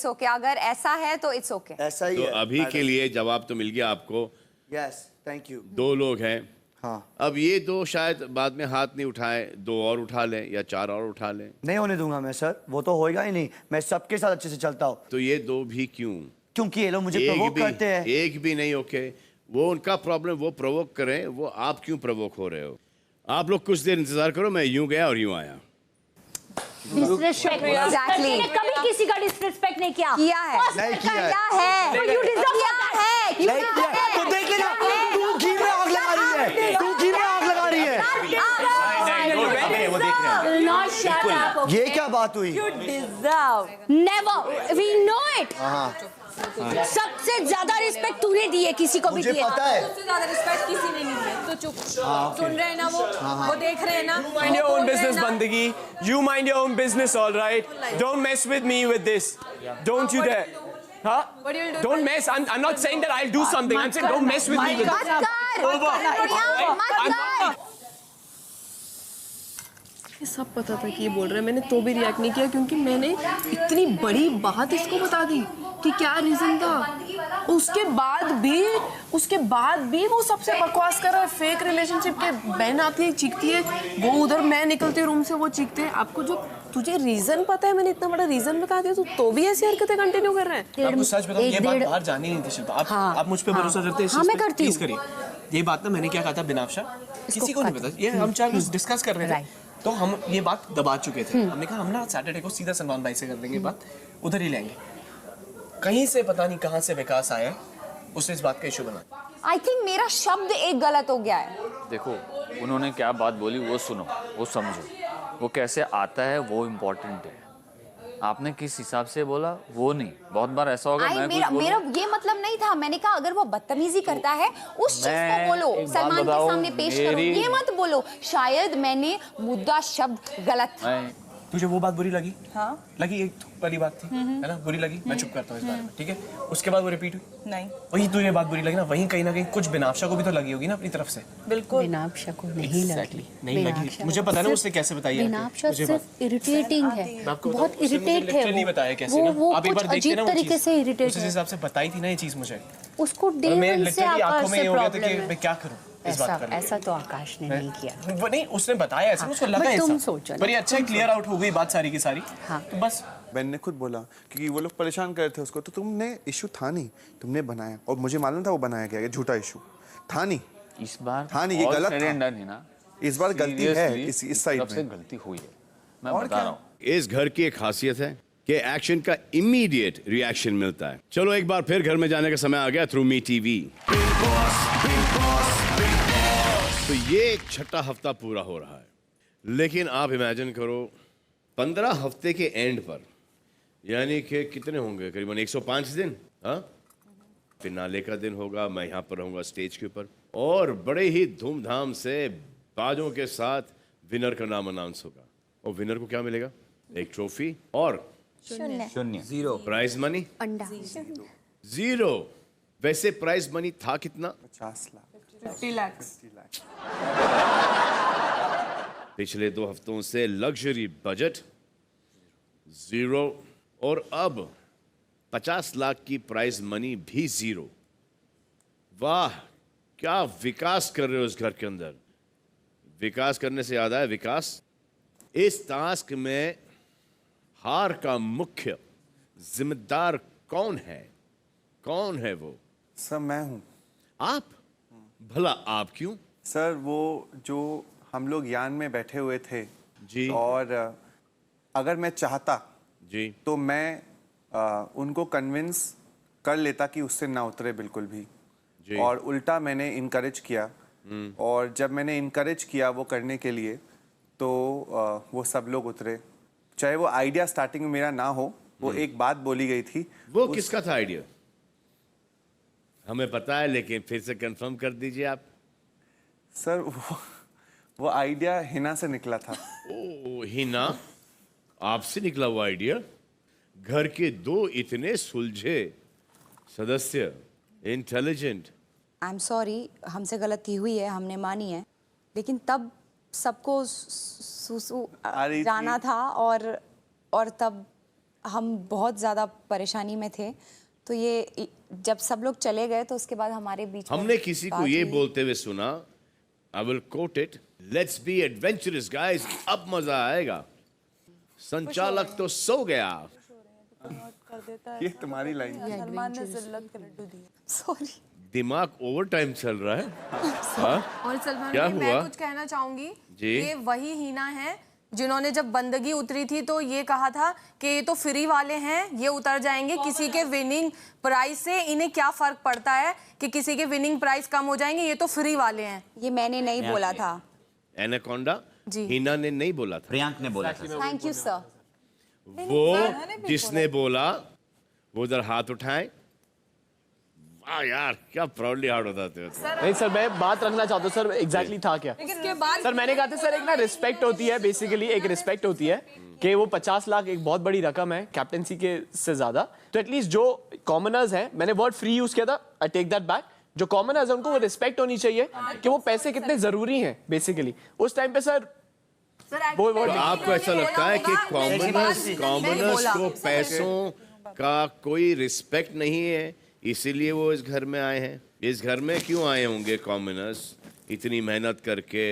ओके, अगर ऐसा है तो इट्स ओके। ऐसा ही तो है। अभी के लिए जवाब तो मिल गया आपको। Yes, thank you. 2 लोग हैं। हाँ, अब ये 2 शायद बाद में हाथ नहीं उठाए, 2 और उठा लें या 4 और उठा लें। नहीं होने दूंगा मैं सर, वो तो होएगा ही नहीं। मैं सबके साथ अच्छे से चलता हूँ। तो ये 2 भी क्यों? क्योंकि ये लोग मुझे प्रोवोक करते हैं। एक भी नहीं, ओके, वो उनका प्रॉब्लम, वो प्रोवोक करें, वो आप क्यों प्रोवोक हो रहे हो? आप लोग कुछ देर इंतजार करो, मैं यूं गया और यूं आया। Disrespect Exactly. कभी किसी का डिसरिस्पेक्ट नहीं किया नहीं किया है। है तो देख लेना, तू घी में आग लगा रही है, तू घी में आग लगा रही है। Not shut up, okay? ये क्या बात हुई? You deserve. Never. We know it. सबसे ज्यादा रिस्पेक्ट तूने दी है, किसी को भी मुझे दिया। पता है। सबसे ज्यादा रिस्पेक्ट किसी ने नहीं दी। तो चुप, सुन रहे हैं ना वो देख रहे हैं ना। Mind your own business, Bandagi. You mind your own business, all right? Don't mess with me with this. Don't you dare. Huh? What you'll do? Don't mess. I'm not saying that I'll do something. I'm saying don't mess with me with this. ये सब पता था कि ये बोल रहा है, मैंने तो भी रिएक्ट नहीं किया क्योंकि मैंने इतनी बड़ी बात इसको बता दी कि क्या रीजन था। उसके बाद भी वो सबसे बकवास कर रहा है। फेक रिलेशनशिप के बहन आती है, चीखती है, वो उधर, मैं निकलती रूम से, वो चीखते हैं। आपको जो तुझे रीजन पता है, मैंने इतना बड़ा रीजन बता दिया, तो भी ऐसी हरकतें कंटिन्यू कर रहे हैं। आपको सच बताऊं, ये बात बाहर जानी नहीं थी शिल्पा। आप मुझ पे भरोसा करते हैं? हाँ, मैं करती हूँ। प्लीज करिए। ये बात ना मैंने क्या कहा था बिनाफ्शा, किसी को नहीं पता। ये हम 4 लोग डिस्कस कर रहे थे, तो हम ये बात दबा चुके थे। हमने कहा हम ना सैटरडे को सीधा सलमान भाई से कर देंगे बात, उधर ही लेंगे। कहीं से पता नहीं कहां से विकास आया, उसने इस बात का इशू बना। आई थिंक मेरा शब्द एक गलत हो गया है। देखो, उन्होंने क्या बात बोली वो सुनो, वो समझो, वो कैसे आता है वो इम्पोर्टेंट है। आपने किस हिसाब से बोला वो नहीं। बहुत बार ऐसा होगा मैं मेरा ये मतलब नहीं था। मैंने कहा अगर वो बदतमीजी करता है उस चीज को बोलो, सलमान के सामने पेश करो, ये मत बोलो शायद मैंने मुद्दा शब्द गलत। तुझे वो बात बुरी लगी? हाँ। लगी, एक वाली बात थी, है ना, बुरी लगी, मैं चुप करता हूँ इस बारे में, ठीक है? उसके बाद वो रिपीट हुई? नहीं। वही तुझे बात बुरी लगी ना, वहीं कहीं ना कहीं कुछ बिनाफ्शा को भी तो लगी होगी ना अपनी तरफ से। बिल्कुल। बिनाफ्शा को नहीं लगी। नहीं लगी, मुझे पता ना उसने कैसे बताई है। बिनाफ्शा सिर्फ इरिटेटिंग है, बहुत इरिटेट है नहीं बताया कैसे ना, आप एक बार देखते ना वो तरीके से इरिटेट उस हिसाब से बताई थी ना ये चीज मुझे। उसको डे वन से आकाश से प्रॉब्लम है। मैं क्या करूं इस बात का? ऐसा तो आकाश ने नहीं किया। वो नहीं, उसने बताया ऐसा, उसको लगा ऐसा। तुम सोचो पर ये अच्छा क्लियर आउट हो गई बात सारी की सारी। हाँ। तो बस बेन ने खुद बोला क्योंकि वो लोग परेशान कर रहे थे उसको, तो तुमने इशू था नहीं, तुमने बनाया, और मुझे मालूम था वो बनाया गया, ये झूठा इशू था नहीं। इस बार था नहीं, ये गलत था। ना, इस बार गलती है इस साइड में, गलती हुई है, मैं बता रहा हूँ। इस घर की एक खासियत है कि एक्शन का इमीडिएट रिएक्शन मिलता है। चलो एक बार फिर घर में जाने का समय आ गया थ्रू मी टीवी। तो ये एक छठा हफ्ता पूरा हो रहा है, लेकिन आप इमेजिन करो 15 हफ्ते के एंड पर, यानी कि कितने होंगे, करीबन 105 दिन। हाँ, फिनाले का दिन होगा, मैं यहाँ पर रहूँगा स्टेज के ऊपर, और बड़े ही धूमधाम से बाजों के साथ विनर का नाम अनाउंस होगा। और विनर को क्या मिलेगा? एक ट्रॉफी और शून्य, जीरो प्राइज मनी, अंडा, जीरो। वैसे प्राइज मनी था कितना? 50 लाख, 50 लाख। पिछले 2 हफ्तों से लग्जरी बजट जीरो, और अब 50 लाख की प्राइज मनी भी जीरो। वाह, क्या विकास कर रहे हो इस घर के अंदर। विकास करने से याद आया, विकास, इस टास्क में हार का मुख्य जिम्मेदार कौन है? कौन है वो? सर मैं हूँ। आप? भला आप क्यों? सर वो जो हम लोग यान में बैठे हुए थे जी, और अगर मैं चाहता जी तो मैं उनको कन्विंस कर लेता कि उससे ना उतरे बिल्कुल भी जी। और उल्टा मैंने इनकरेज किया, और जब मैंने इनकरेज किया वो करने के लिए, तो वो सब लोग उतरे। चाहे वो आइडिया स्टार्टिंग में मेरा ना हो, वो एक बात बोली गई थी। वो किसका था आइडिया? हमें पता है, लेकिन फिर से कंफर्म कर दीजिए आप। सर वो आइडिया हिना से निकला था। ओ, हिना, आपसे निकला वो आइडिया? घर के 2 इतने सुलझे सदस्य, इंटेलिजेंट। आई एम सॉरी, हमसे गलती हुई है, हमने मानी है, लेकिन तब सबको जाना था, और तब हम बहुत ज़्यादा परेशानी में थे। तो ये जब सब लोग चले गए तो उसके बाद हमारे बीच में हमने किसी को बात ये हुई। बोलते हुए सुना, I will quote it, let's be adventurous guys, अब मजा आएगा। संचालक तो सो गया। ये तुम्हारी लाइन। सलमान ने जिल्लत के लड्डू दिए। सॉरी, दिमाग ओवर टाइम चल रहा है। हाँ? और सलमान क्या भाई, मैं हुआ? कुछ कहना चाहूंगी। जी। ये वही हीना है जिन्होंने जब बंदगी उतरी थी तो ये कहा था कि ये तो फ्री वाले हैं, ये उतर जाएंगे, किसी के विनिंग प्राइस से इन्हें क्या फर्क पड़ता है कि किसी के विनिंग प्राइस कम हो जाएंगे, ये तो फ्री वाले हैं। ये मैंने नहीं बोला था। एनाकोंडा जी। हिना ने नहीं बोला था, प्रियांक ने बोला था। Thank you sir. वो जिसने बोला वो उधर हाथ उठाए। वाह यार, क्या प्राउडली हार्ड बताते हो। नहीं सर, मैं बात रखना चाहता हूँ सर, एग्जैक्टली था क्या इसके बाद सर? मैंने कहा था सर, एक ना रिस्पेक्ट होती है, बेसिकली एक रिस्पेक्ट होती है कि वो 50 लाख एक बहुत बड़ी रकम है कैप्टेंसी के से ज्यादा। तो एटलीस्ट जो कॉमनर्स हैं, मैंने वर्ड फ्री यूज किया था, आई टेक दैट बैक, जो कॉमनर्स हैं उनको वो रिस्पेक्ट होनी चाहिए कि वो पैसे कितने जरूरी हैं बेसिकली उस टाइम पे। सर तो आपको ऐसा लगता है कि कॉमनर्स को पैसों का कोई रिस्पेक्ट नहीं है, इसीलिए वो इस घर में आए हैं? इस घर में क्यों आए होंगे कॉमनर्स? इतनी मेहनत करके,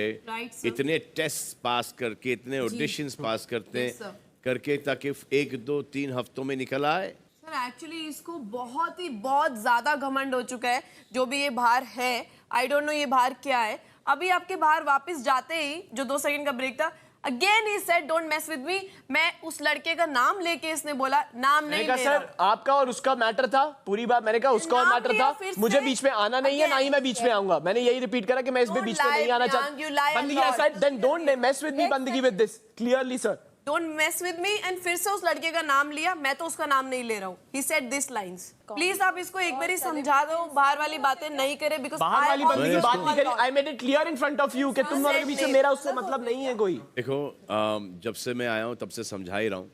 इतने टेस्ट पास करके, इतने ऑडिशंस पास करके ताकि 1, 2, 3 हफ्तों में निकल आए। सर एक्चुअली इसको बहुत ज्यादा घमंड हो चुका है, जो भी ये बाहर है। आई डोंट नो ये बाहर क्या है। अभी आपके बाहर वापस जाते ही जो 2 सेकंड का ब्रेक था, again he said don't mess with me. मैं उस लड़के का नाम लेके इसने बोला, नाम नहीं ले सर आपका और उसका मैटर था, पूरी बात मैंने कहा उसका और मैटर था, मुझे बीच में आना नहीं है, ना ही मैं बीच में आऊंगा। मैंने यही रिपीट करा कि मैं इसमें बीच में नहीं आना चाहता। बंदगी, I said then don't mess with me, बंदगी with this, clearly sir. Don't mess with me, and फिर से उस लड़के का नाम लिया, मैं तो उसका नाम नहीं ले रहा हूँ. He said this lines. Please आप इसको एक बार ही समझा दो, बाहर वाली बातें नहीं करे, बिकॉज़ बाहर वाली बंदी की बात नहीं करी. आई made it clear in front of you कि तुम दोनों के बीच में मेरा उससे मतलब नहीं है कोई. देखो जब से मैं आया हूँ तब से समझा ही रहा हूँ.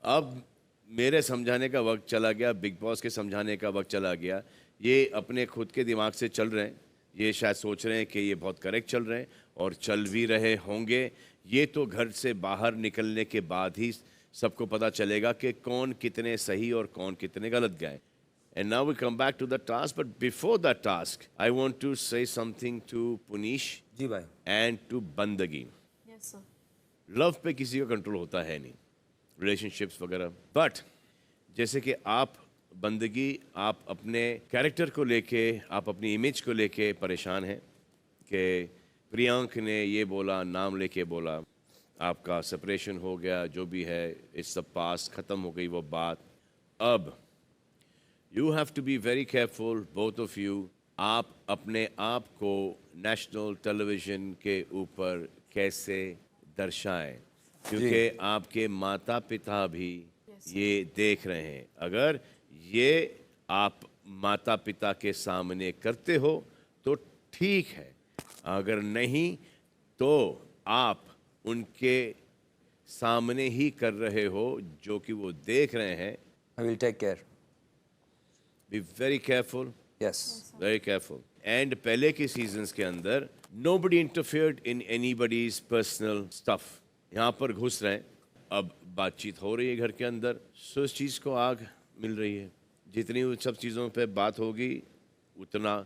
अब मेरे समझाने का वक्त चला गया, बिग बॉस के समझाने का वक्त चला गया. ये अपने खुद के दिमाग से चल रहे हैं, ये शायद सोच रहे हैं कि ये बहुत करेक्ट चल रहे हैं और चल भी रहे होंगे. ये तो घर से बाहर निकलने के बाद ही सबको पता चलेगा कि कौन कितने सही और कौन कितने गलत गए. And now we come back to the task, but before the task I want to say something to Puneesh ji भाई and to Bandgi. Yes sir. Love पे किसी का कंट्रोल होता है नहीं, रिलेशनशिप्स वगैरह. बट जैसे कि आप बंदगी, आप अपने कैरेक्टर को लेके, आप अपनी इमेज को लेके परेशान हैं कि प्रियांक ने ये बोला, नाम लेके बोला, आपका सेपरेशन हो गया, जो भी है इट्स द पास्ट, ख़त्म हो गई वो बात. अब you have to be very careful both of you. आप अपने आप को नेशनल टेलीविज़न के ऊपर कैसे दर्शाएं, क्योंकि आपके माता पिता भी ये देख रहे हैं. अगर ये आप माता पिता के सामने करते हो तो ठीक है, अगर नहीं तो आप उनके सामने ही कर रहे हो जो कि वो देख रहे हैं. I will take care. Be very careful. Yes, very careful. And पहले के सीजन्स के अंदर nobody interfered in anybody's personal stuff. यहाँ पर घुस रहे हैं, अब बातचीत हो रही है घर के अंदर, सो इस चीज़ को आग मिल रही है. जितनी उन सब चीज़ों पे बात होगी उतना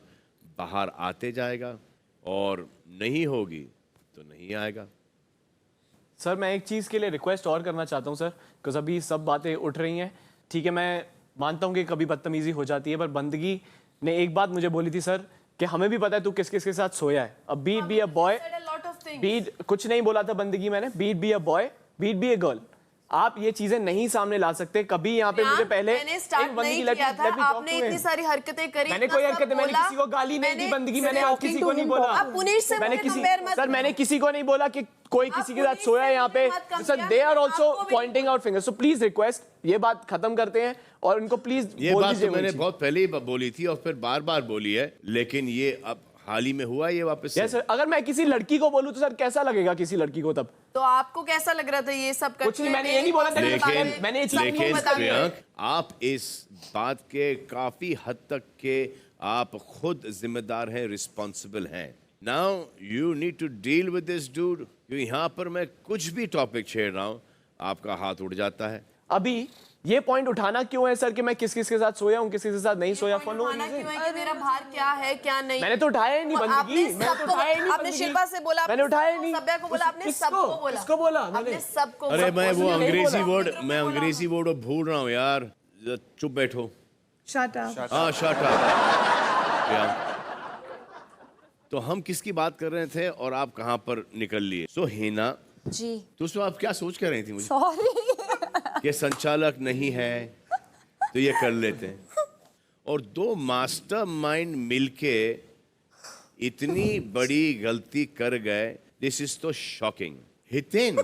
बाहर आते जाएगा, और नहीं होगी तो नहीं आएगा. सर मैं एक चीज़ के लिए रिक्वेस्ट और करना चाहता हूँ सर, बिकॉज अभी सब बातें उठ रही हैं. ठीक है, मैं मानता हूँ कि कभी बदतमीजी हो जाती है, पर बंदगी ने एक बात मुझे बोली थी सर कि हमें भी पता है तू किस किस के साथ सोया है. अब beat be a boy, beat कुछ नहीं बोला था बंदगी मैंने, beat be a boy, beat be a girl. आप ये चीजें नहीं सामने ला सकते. कभी यहाँ पे मुझे पहले मैंने स्टार्ट नहीं किया था, आपने इतनी सारी हरकतें करी. मैंने कोई हरकतें, मैंने किसी को गाली नहीं दी, बंदगी मैंने आप किसी को नहीं बोला. आप पुनीश से मैंने किसी सर मैंने किसी को नहीं बोला कि कोई किसी के साथ सोया है यहाँ पे. Sir they are also pointing out fingers. So please request, ये बात खत्म करते हैं और इनको प्लीज ये बात तो मैंने बहुत पहले ही बोली थी और फिर बार बार बोली है, लेकिन ये अब हाल ही में हुआ ये वापस. सर अगर मैं किसी लड़की को बोलूं तो सर कैसा लगेगा किसी लड़की को? तब तो आपको कैसा लग रहा था ये सब? कुछ नहीं, मैंने ये नहीं बोला था. लेकिन प्रियांक, आप इस बात के काफी हद तक के आप खुद जिम्मेदार हैं, रिस्पॉन्सिबल हैं. Now you need to deal with this dude. यहाँ पर मैं कुछ भी टॉपिक छेड़ रहा हूँ आपका हाथ उड़ जाता है. अभी ये पॉइंट उठाना क्यों है सर कि मैं किस किस के साथ सोया हूँ, किस किस के साथ नहीं सोया? For no reason. मेरा भार क्या है क्या नहीं, मैंने तो उठाया ही नहीं बंदगी. मैंने तो उठाया ही नहीं. आपने शिल्पा से बोला, मैंने उठाया ही नहीं. सभ्या को बोला, आपने सबको बोला. किसको बोला? आपने सबको. अरे मैं वो अंग्रेजी वर्ड भूल रहा हूँ यार. चुप बैठो. Shut up. हाँ शट अप. तो हम किसकी बात कर रहे थे और आप कहाँ पर निकल लिए? सो हिना जी, तो आप क्या सोच कर रही थी मुझे सॉरी कि संचालक नहीं है तो ये कर लेते हैं, और दो मास्टरमाइंड मिलके इतनी बड़ी गलती कर गए. This is too shocking. Hiten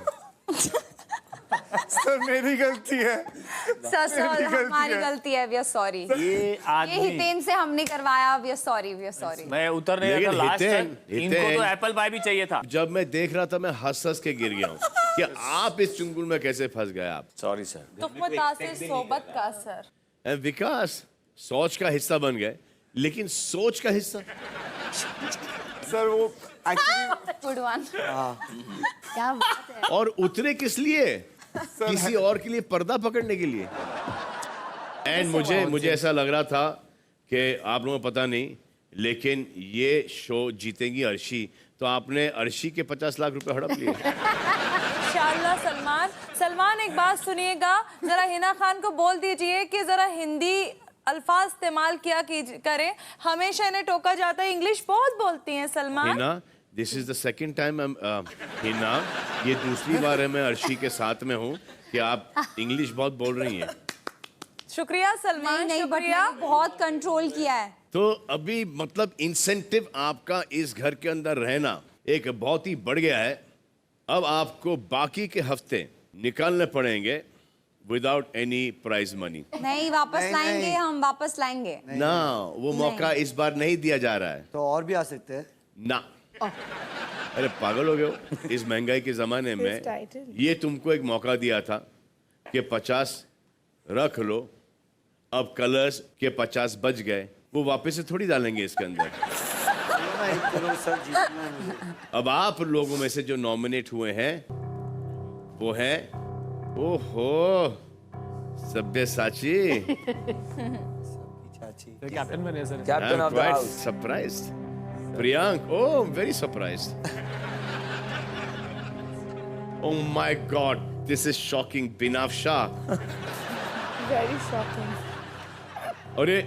sir मेरी गलती है. सर हमारी गलती है. We are sorry. ये हितेन से हमने करवाया. We are sorry. We are sorry. मैं उतरने लगा लास्ट तक, इनको तो एप्पल पाई भी चाहिए था. जब मैं देख रहा था मैं हंस के गिर गया हूँ कि आप इस चुंगल में कैसे फंस गए आप. Sorry sir. तो मुतासिर सोबत का सर. विकास सोच का हिस्सा बन गए, लेकिन सोच का हिस्सा सर वो गुड वन. क्या बात है. और उतरे किस लिए? किसी और के लिए, पर्दा पकड़ने के लिए. एंड मुझे ऐसा लग रहा था कि आप लोगों को पता नहीं, लेकिन ये शो जीतेंगी अर्शी, तो आपने अर्शी के 50 लाख रुपए हड़प लिए. इंशाल्लाह. सलमान एक बात सुनिएगा, जरा हिना खान को बोल दीजिए कि जरा हिंदी अल्फाज इस्तेमाल किया करें. हमेशा इन्हें टोका जाता है, इंग्लिश बहुत बोलती हैं Salman. Hina, this is the second time Hina, ये दूसरी बार है मैं अर्शी के साथ में हूँ कि आप इंग्लिश बहुत बोल रही हैं. शुक्रिया सलमान. नहीं, शुक्रिया. बहुत कंट्रोल किया है. तो अभी मतलब इंसेंटिव आपका इस घर के अंदर रहना एक बहुत ही बढ़ गया है. अब आपको बाकी के हफ्ते निकालने पड़ेंगे विदाउट एनी प्राइज मनी। नहीं वापस लाएंगे, हम वापस लाएंगे ना, वो मौका इस बार नहीं दिया जा रहा है। तो और भी आ सकते हैं ना। अरे पागल हो गए हो? इस महंगाई के जमाने में ये तुमको एक मौका दिया था कि 50 रख लो, अब कलर्स के 50 बच गए, वो वापस से थोड़ी डालेंगे इसके अंदर। अब आप लोगों में से जो नॉमिनेट हुए हैं वो है, ओहो, सब्यसाची। कैप्टन बने sir. Captain of the house. Surprised. Priyank, oh, very surprised. Oh my God, this is shocking, Binafsha. Very shocking. अरे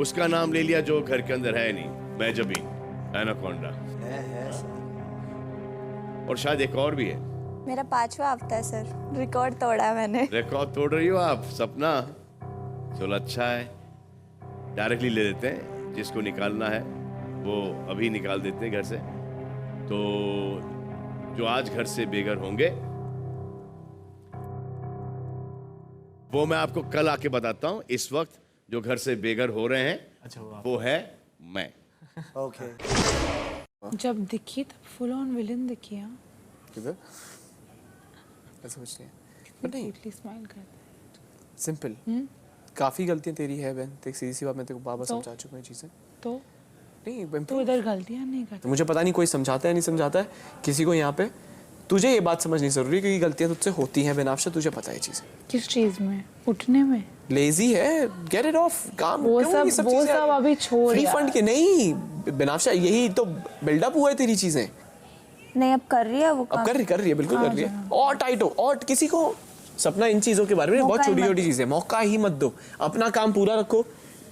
उसका नाम ले लिया जो घर के अंदर है नहीं, मैजबीन, एनाकोंडा। और शायद एक और भी है। मेरा 5वां हफ्ता है सर, रिकॉर्ड तोड़ा मैंने। रिकॉर्ड तोड़ रही हो आप सपना? चलो अच्छा है, डायरेक्टली ले देते हैं, जिसको निकालना है वो अभी निकाल देते हैं घर से। तो जो आज घर से बेघर होंगे वो मैं आपको कल आके बताता हूं। इस वक्त जो घर से बेघर हो रहे हैं अच्छा, वो है मैं। ओके। जब दिखी तब फुल ऑन विलन दिखी। हाँ, किधर ऐसा कुछ नहीं है। नहीं, स्माइल कर। सिंपल। काफी गलतियां तेरी है बहन, देख सीधी सी बात, मैं तेरे को बार बार समझा चुका हूं चीजें। तो नहीं, तो इधर गलतियां नहीं करता। तो मुझे पता नहीं कोई समझाता है नहीं समझाता है किसी को यहाँ पे। तुझे ये बात समझनी जरूरी है क्योंकि गलतियां तुझसे होती हैं बिनाफ्शा, तुझे पता है चीजें। किस चीज में? उठने में? लेजी है, गेट इट ऑफ। काम वो सब अभी छोड़। फ्री फंड के नहीं बिनाफ्शा, यही तो बिल्डअप हुआ है तेरी चीजें। नहीं अब कर रही है वो काम। अब कर रही है बिल्कुल कर रही है। और टाइट हो, और किसी को सपना इन चीजों के बारे में बहुत छोटी छोटी चीजें, मौका ही मत दो, अपना काम पूरा रखो,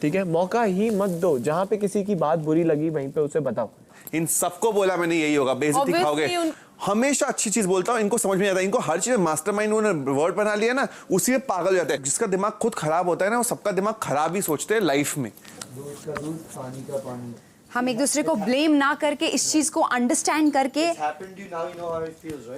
ठीक है? मौका ही मत दो, जहाँ पे किसी की बात बुरी लगी वहीं पे उसे बताओ। इन सबको बोला मैंने यही होगा, बेइज्जती खाओगे। हमेशा अच्छी चीज बोलता हूँ, इनको समझ में आता है, इनको हर चीज मास्टरमाइंड उन्होंने वर्ड बना लिया ना, उसी में पागल हो जाता है। जिसका दिमाग खुद खराब होता है ना, वो सबका दिमाग खराब ही सोचते हैं लाइफ में। दूध का दूध, पानी का पानी। हम एक दूसरे को ब्लेम ना करके इस चीज को अंडरस्टैंड करके।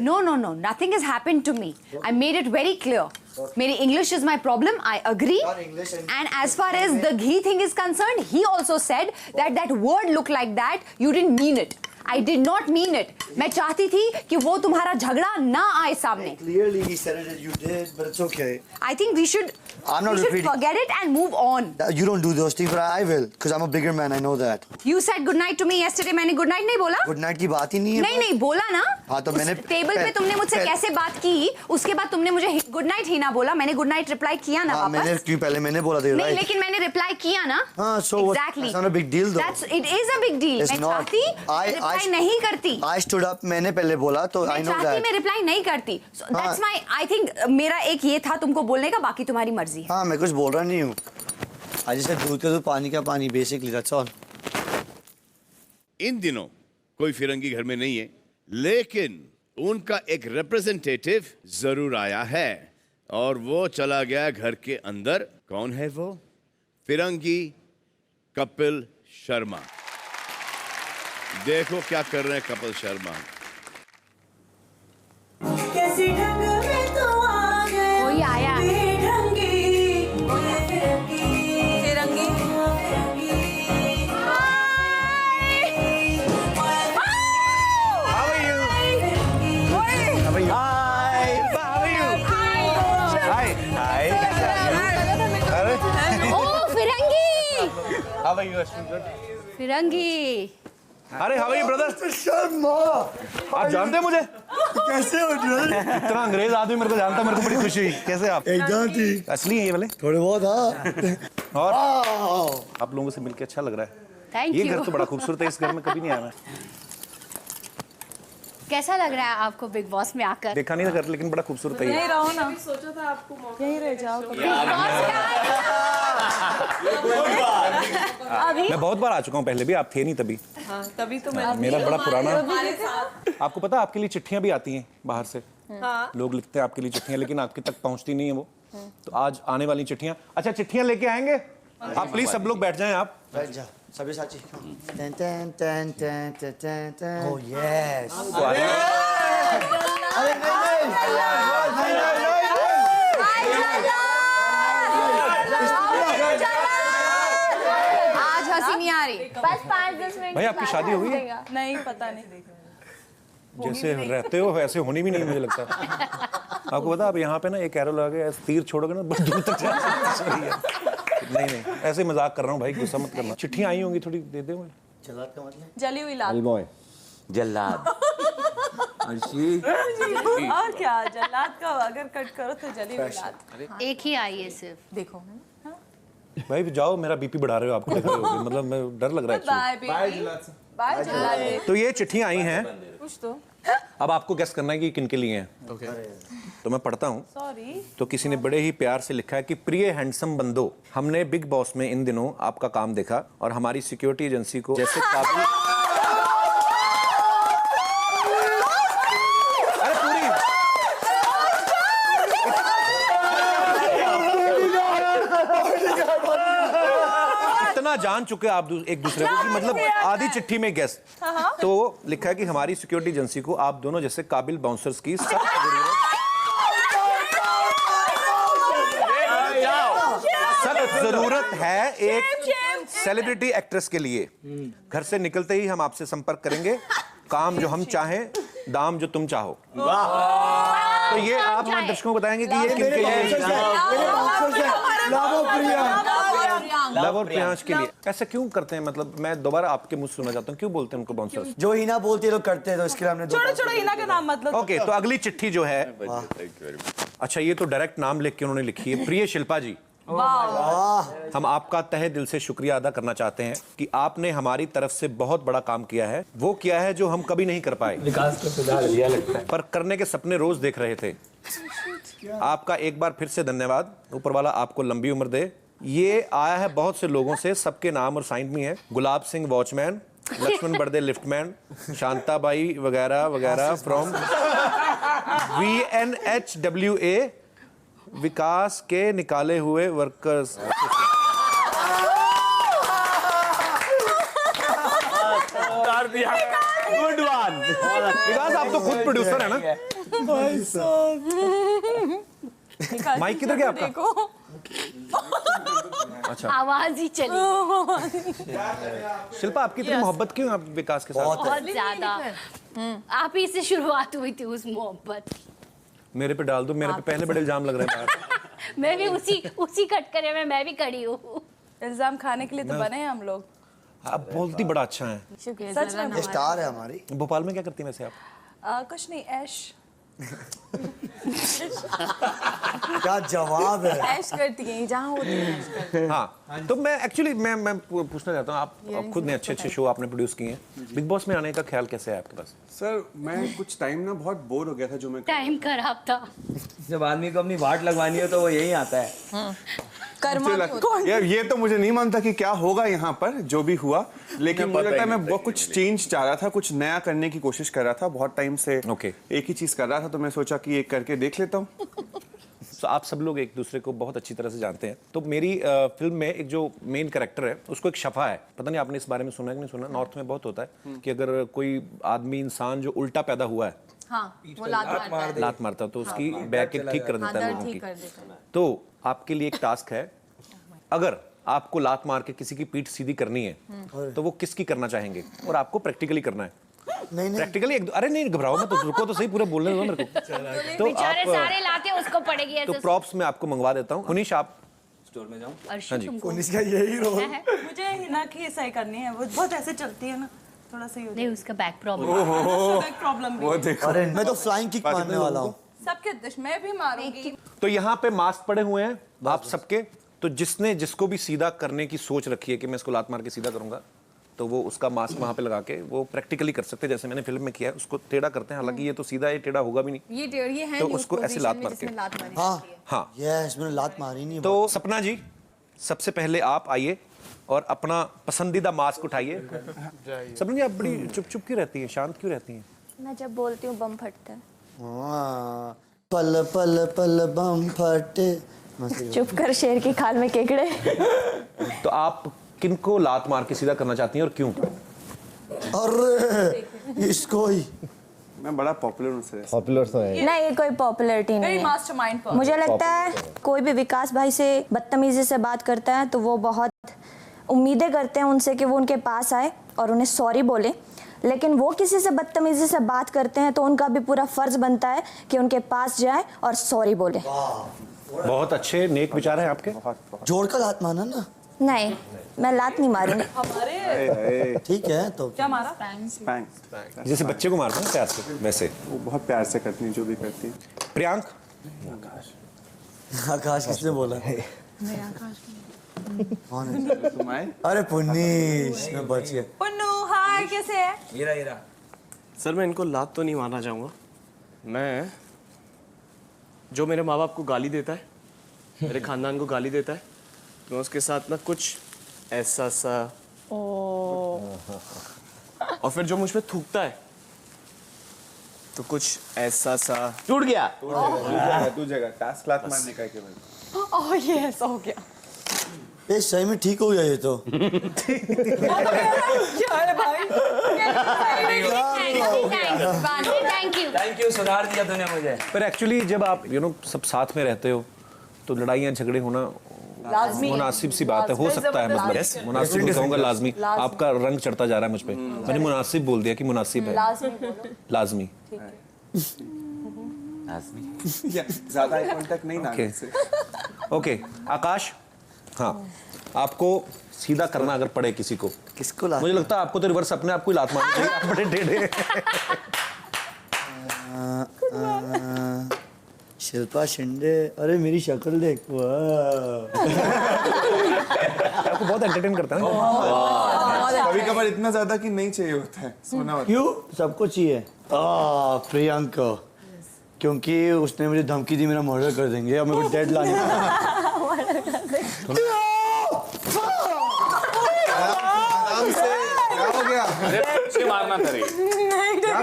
No no no, nothing has happened to me. I made it very clear. मेरी English is my problem, I agree. And as far as the ghee thing is concerned, he also said that word look like that, you didn't mean it. I did not mean it. मैं चाहती थी कि वो तुम्हारा झगड़ा ना आए सामने। Clearly he said it, you did, but it's okay. I think we should forget it and move on. You don't do those things, but I will, because I'm a bigger man. I know that. You said good night to me yesterday. मैंने good night नहीं बोला? Good night की बात ही नहीं है। नहीं बोला ना। हाँ तो मैंने टेबल पे तुमने मुझसे कैसे बात की, उसके बाद तुमने मुझे गुड नाइट ही ना बोला। मैंने गुड नाइट रिप्लाई किया ना वापस। मैंने क्यों पहले मैंने बोला था? नहीं लेकिन मैंने रिप्लाई किया ना। हाँ, so exactly. That's not a big deal though. It is a big deal. मैं चाहती रिप्लाई नहीं करती। I stood up, मैंने पहले बोला तो I know that. मैं रिप्लाई नहीं करती। So that's my, I think मेरा एक ये था तुमको बोलने का, बाकी तुम्हारी मर्जी। हाँ मैं कुछ बोल रहा नहीं हूँ। आज जैसे दूध का दूध, पानी का पानी, basically that's all. इन दिनों कोई फिरंगी घर में नहीं है, लेकिन उनका एक रिप्रेजेंटेटिव जरूर आया है और वो चला गया घर के अंदर। कौन है वो? फिरंगी कपिल शर्मा। देखो क्या कर रहे हैं कपिल शर्मा। कोई आया। फिरंगी। अरे how are you brother? Sharma, आप जानते हैं मुझे? कैसे हो ब्रदर? इतना अंग्रेज आदमी मेरे को जानता, मेरे को बड़ी खुशी हुई। कैसे आप? एकदम ठीक। असली है ये वाले? थोड़े बहुत हाँ। और आप लोगों से मिलकर अच्छा लग रहा है। थैंक ये यू। घर तो बड़ा खूबसूरत है, इस घर में कभी नहीं आया मैं। कैसा लग रहा है आपको बिग बॉस में आकर? देखा नहीं था घर, लेकिन बड़ा खूबसूरत है। यहीं रहो ना। सोचा था आपको मौका, यहीं रह जाओ। मैं बहुत बार आ चुका हूँ पहले भी, आप थे नहीं तभी। हाँ, तभी तो मैं मेरा बड़ा पुराना। आपको पता है आपके लिए चिट्ठियां भी आती हैं बाहर से। हाँ। लोग लिखते हैं आपके लिए चिट्ठियां, लेकिन आपके तक पहुंचती नहीं है वो। तो आज आने वाली चिट्ठियां, अच्छा चिट्ठियां लेके आएंगे आप? प्लीज सब लोग बैठ जाएं। आप बैठ जा Sabyasachi. Ten ten ten ten ten ten. Oh yes. अरे आज हंसी नहीं आ रही। बस 5-10 मिनट भाई आपकी शादी हो गई है? नहीं पता नहीं। जैसे रहते हो वैसे होनी भी नहीं मुझे लगता। आपको पता आप यहाँ पे ना एक एरो लगा के तीर छोड़ोगे ना बहुत दूर तक नहीं नहीं ऐसे मजाक कर रहा हूँ भाई, गुस्सा मत करना। चिट्ठियाँ आई होंगी, थोड़ी दे दे मुझे। जल्लाद का मतलब? जली हुई लाल। जल्लाद। और क्या, जल्लाद का अगर कट करो तो जली हुई लाल। एक ही आई है सिर्फ। देखो भाई जाओ, मेरा बीपी बढ़ा रहे हो आपको लग रहे हो, मतलब मैं डर लग रहा है। बाय बाय जल्लाद। तो ये चिट्ठियाँ आई हैं, कुछ तो अब आपको गेस करना है कि किन के लिए हैं। तो मैं पढ़ता हूँ। सॉरी। तो किसी ने बड़े ही प्यार से लिखा है कि प्रिय हैंडसम बंदो, हमने बिग बॉस में इन दिनों आपका काम देखा और हमारी सिक्योरिटी एजेंसी को जैसे काबिल इतना जान चुके आप एक दूसरे को कि मतलब आधी चिट्ठी में गेस। तो लिखा है कि हमारी सिक्योरिटी एजेंसी को आप दोनों जैसे काबिल बाउंसर्स की सख्त जरूरत है एक सेलिब्रिटी एक्ट्रेस के लिए। घर से निकलते ही हम आपसे संपर्क करेंगे, काम जो हम चाहें, दाम जो तुम चाहो। तो ये आप हमारे दर्शकों को बताएंगे कि ये किनके लिए? लव और प्रियांश के लिए। ऐसा क्यों करते हैं? मतलब मैं दोबारा आपके मुंह सुनना चाहता हूँ, क्यों बोलते हैं उनको बाउंसर्स? जो हिना बोलती है लोग करते हैं, तो इसके लिए हमने छोड़ो हिना का नाम मतलब। ओके, तो अगली चिट्ठी जो है, अच्छा ये तो डायरेक्ट नाम लिख के उन्होंने लिखी है। प्रिय शिल्पा जी, हम आपका तहे दिल से शुक्रिया अदा करना चाहते हैं कि आपने हमारी तरफ से बहुत बड़ा काम किया है। वो किया है जो हम कभी नहीं कर पाए, विकास को सुधार दिया लगता है, पर करने के सपने रोज देख रहे थे। आपका एक बार फिर से धन्यवाद। ऊपर वाला आपको लंबी उम्र दे। ये आया है बहुत से लोगों से, सबके नाम और साइन भी हैं। Gulab Singh watchman, Lakshman birthday liftman, Shantabai वगैरह वगैरह फ्रॉम VNHWA, विकास के निकाले हुए वर्कर्स। गुड वन विकास, आप तो खुद प्रोड्यूसर है ना? माइक किधर गया आपका? अच्छा, आवाज ही चली। शिल्पा आपकी इतनी मोहब्बत क्यों आप विकास के साथ? बहुत ज्यादा। आप ही से शुरुआत हुई थी उस मोहब्बत। मेरे पे डाल दो, मेरे पे पहले बड़े इल्जाम लग रहे हैं। मैं भी उसी कटकरे में मैं भी खड़ी हूँ। इल्जाम खाने के लिए तो बने हैं हम लोग। आप बोलती बड़ा अच्छा है। सच में स्टार है हमारी। भोपाल में क्या करती हैं वैसे आप? कुछ नहीं, ऐश। क्या जवाब है? ऐश करती हैं जहाँ होती है। हाँ, तो मैं एक्चुअली मैं पूछना चाहता हूँ, आप खुद ने अच्छे शो आपने प्रोड्यूस किए हैं, बिग बॉस में आने का ख्याल कैसे है आपके पास? सर मैं कुछ टाइम ना बहुत बोर हो गया था, जो मैं टाइम खराब था। जब आदमी को अपनी वाट लगवानी हो तो वो यही आता है। यार ये तो मुझे नहीं मानता कि क्या होगा यहाँ पर, जो भी हुआ, लेकिन मुझे लगता है मैं बहुत कुछ चेंज चाह रहा था, कुछ नया करने की कोशिश कर रहा था। बहुत टाइम से एक ही चीज कर रहा था, तो मैं सोचा कि एक करके देख लेता हूँ। तो आप सब लोग एक दूसरे को बहुत अच्छी तरह से जानते हैं। तो मेरी फिल्म में एक जो मेन कैरेक्टर है उसको एक शफा है, पता नहीं आपने इस बारे में सुना है कि नहीं सुना। नॉर्थ में बहुत होता है कि अगर कोई आदमी इंसान जो उल्टा पैदा हुआ है, हाँ, वो लात मारता तो उसकी बैक ठीक कर देता है लोगों की। तो आपके लिए एक टास्क है, अगर आपको लात मार के किसी की पीठ सीधी करनी है तो वो किसकी करना चाहेंगे? और आपको प्रैक्टिकली करना है। नहीं प्रैक्टिकली अरे नहीं घबराओ मत, रुको तो सही, पूरा बोलने दो मेरे को। तो बेचारे आप सारे लाते उसको पड़ेगी ऐसे। तो प्रॉप्स में आपको मंगवा देता हूँ। उनीश आप स्टोर में जाऊँ? हाँ जी, उनीश का यही रोल। मुझे हिना की सही करनी है, वो बहुत ऐसे चलती है ना, थोड़ा सही हो जाए। नहीं, उसका बैक प्रॉब्लम। बैक प्रॉब्लम भी है। अरे मैं तो फ्लाइंग किक मारने वाला हूँ। सबके दिश में भी मारूंगी। तो यहाँ पे मास्क पड़े हुए हैं आप सबके। तो जिसने जिसको भी सीधा करने की सोच रखी है कि मैं इसको लात मार के सीधा करूंगा, तो वो उसका मास्क वहां पे लगा के वो प्रैक्टिकली कर सकते हैं, जैसे मैंने फिल्म में किया है। उसको टेढ़ा करते हैं, हालांकि ये तो सीधा ये टेढ़ा होगा भी नहीं, ये है तो उसको ऐसे लात मार के। हाँ, यस, मैंने लात मारी नहीं। तो सपना जी, सबसे पहले आप आइए और अपना पसंदीदा मास्क उठाइए। सपना जी, आप बड़ी चुप चुप क्यों रहती हैं, शांत क्यों रहती हैं? मैं जब बोलती हूँ बम फटता है। पल पल पल बम फटे। चुप कर, शेर की खाल में केकड़े। तो आप किनको लात मार के सीधा करना चाहती हैं और क्यों? अरे इसको ही। मैं बड़ा पॉपुलर हूँ सर। पॉपुलर तो है। नहीं, ये कोई पॉपुलैरिटी नहीं है। मास्टरमाइंड पर मुझे लगता है कोई भी विकास भाई से बदतमीजी से बात करता है तो वो बहुत उम्मीदें करते हैं उनसे कि वो उनके पास आए और उन्हें सॉरी बोले, लेकिन वो किसी से बदतमीजी से बात करते हैं तो उनका भी पूरा फर्ज बनता है कि उनके पास जाए और सॉरी बोले। बहुत अच्छे नेक विचार हैं आपके। जोड़ का लात मारना ना। नहीं, मैं लात नहीं मारूंगी। ठीक है तो क्या मारा? पैंग। जैसे बच्चे को मारते हैं प्यार से, वैसे वो बहुत प्यार से करती है जो भी करती है। प्रियांक। आकाश किसने बोला? कौन है? तुम आए? अरे पुनीश, मैं बच गया। पुन्नू हाय, कैसे है? हीरा सर, मैं इनको लात तो नहीं मारना चाहूँगा। मैं जो मेरे माँ बाप को गाली देता है, मेरे खानदान को गाली देता है, मैं उसके साथ ना कुछ ऐसा सा और फिर जो मुझ पे थूकता है तो कुछ ऐसा सा। टूट गया। दूसरा टास्क लात मारने का केवल। ओह यस, हो गया। ये सही में ठीक हो गया ये तो। क्या है भाई? थैंक यू, सुधार दिया तूने मुझे। पर एक्चुअली जब आप सब साथ में रहते हो तो लड़ाइयाँ झगड़े होना मुनासिब सी बात है, हो सकता है, मतलब मुनासिब नहीं कहूँगा, लाजमी। आपका रंग चढ़ता जा रहा है मुझ पे, मैंने मुनासिब बोल दिया कि मुनासिब है। लाजमी। ज्यादा आई कांटेक्ट नहीं ना से। ओके आकाश, हाँ आपको सीधा करना अगर पड़े किसी को, किसको? मुझे लगता है आपको तो रिवर्स अपने आप को ही लात मारनी चाहिए, आप बड़े टेढ़े। शिल्पा शिंदे, अरे मेरी शक्ल देख। आपको बहुत एंटरटेन करता है ना। कभी कभार इतना ज्यादा कि नहीं चाहिए होता है सोना होता है। क्यों? सबको चाहिए। प्रियंका, क्योंकि उसने मुझे धमकी दी मेरा मर्डर कर देंगे और मेरे को डेड लाने मारना था रे।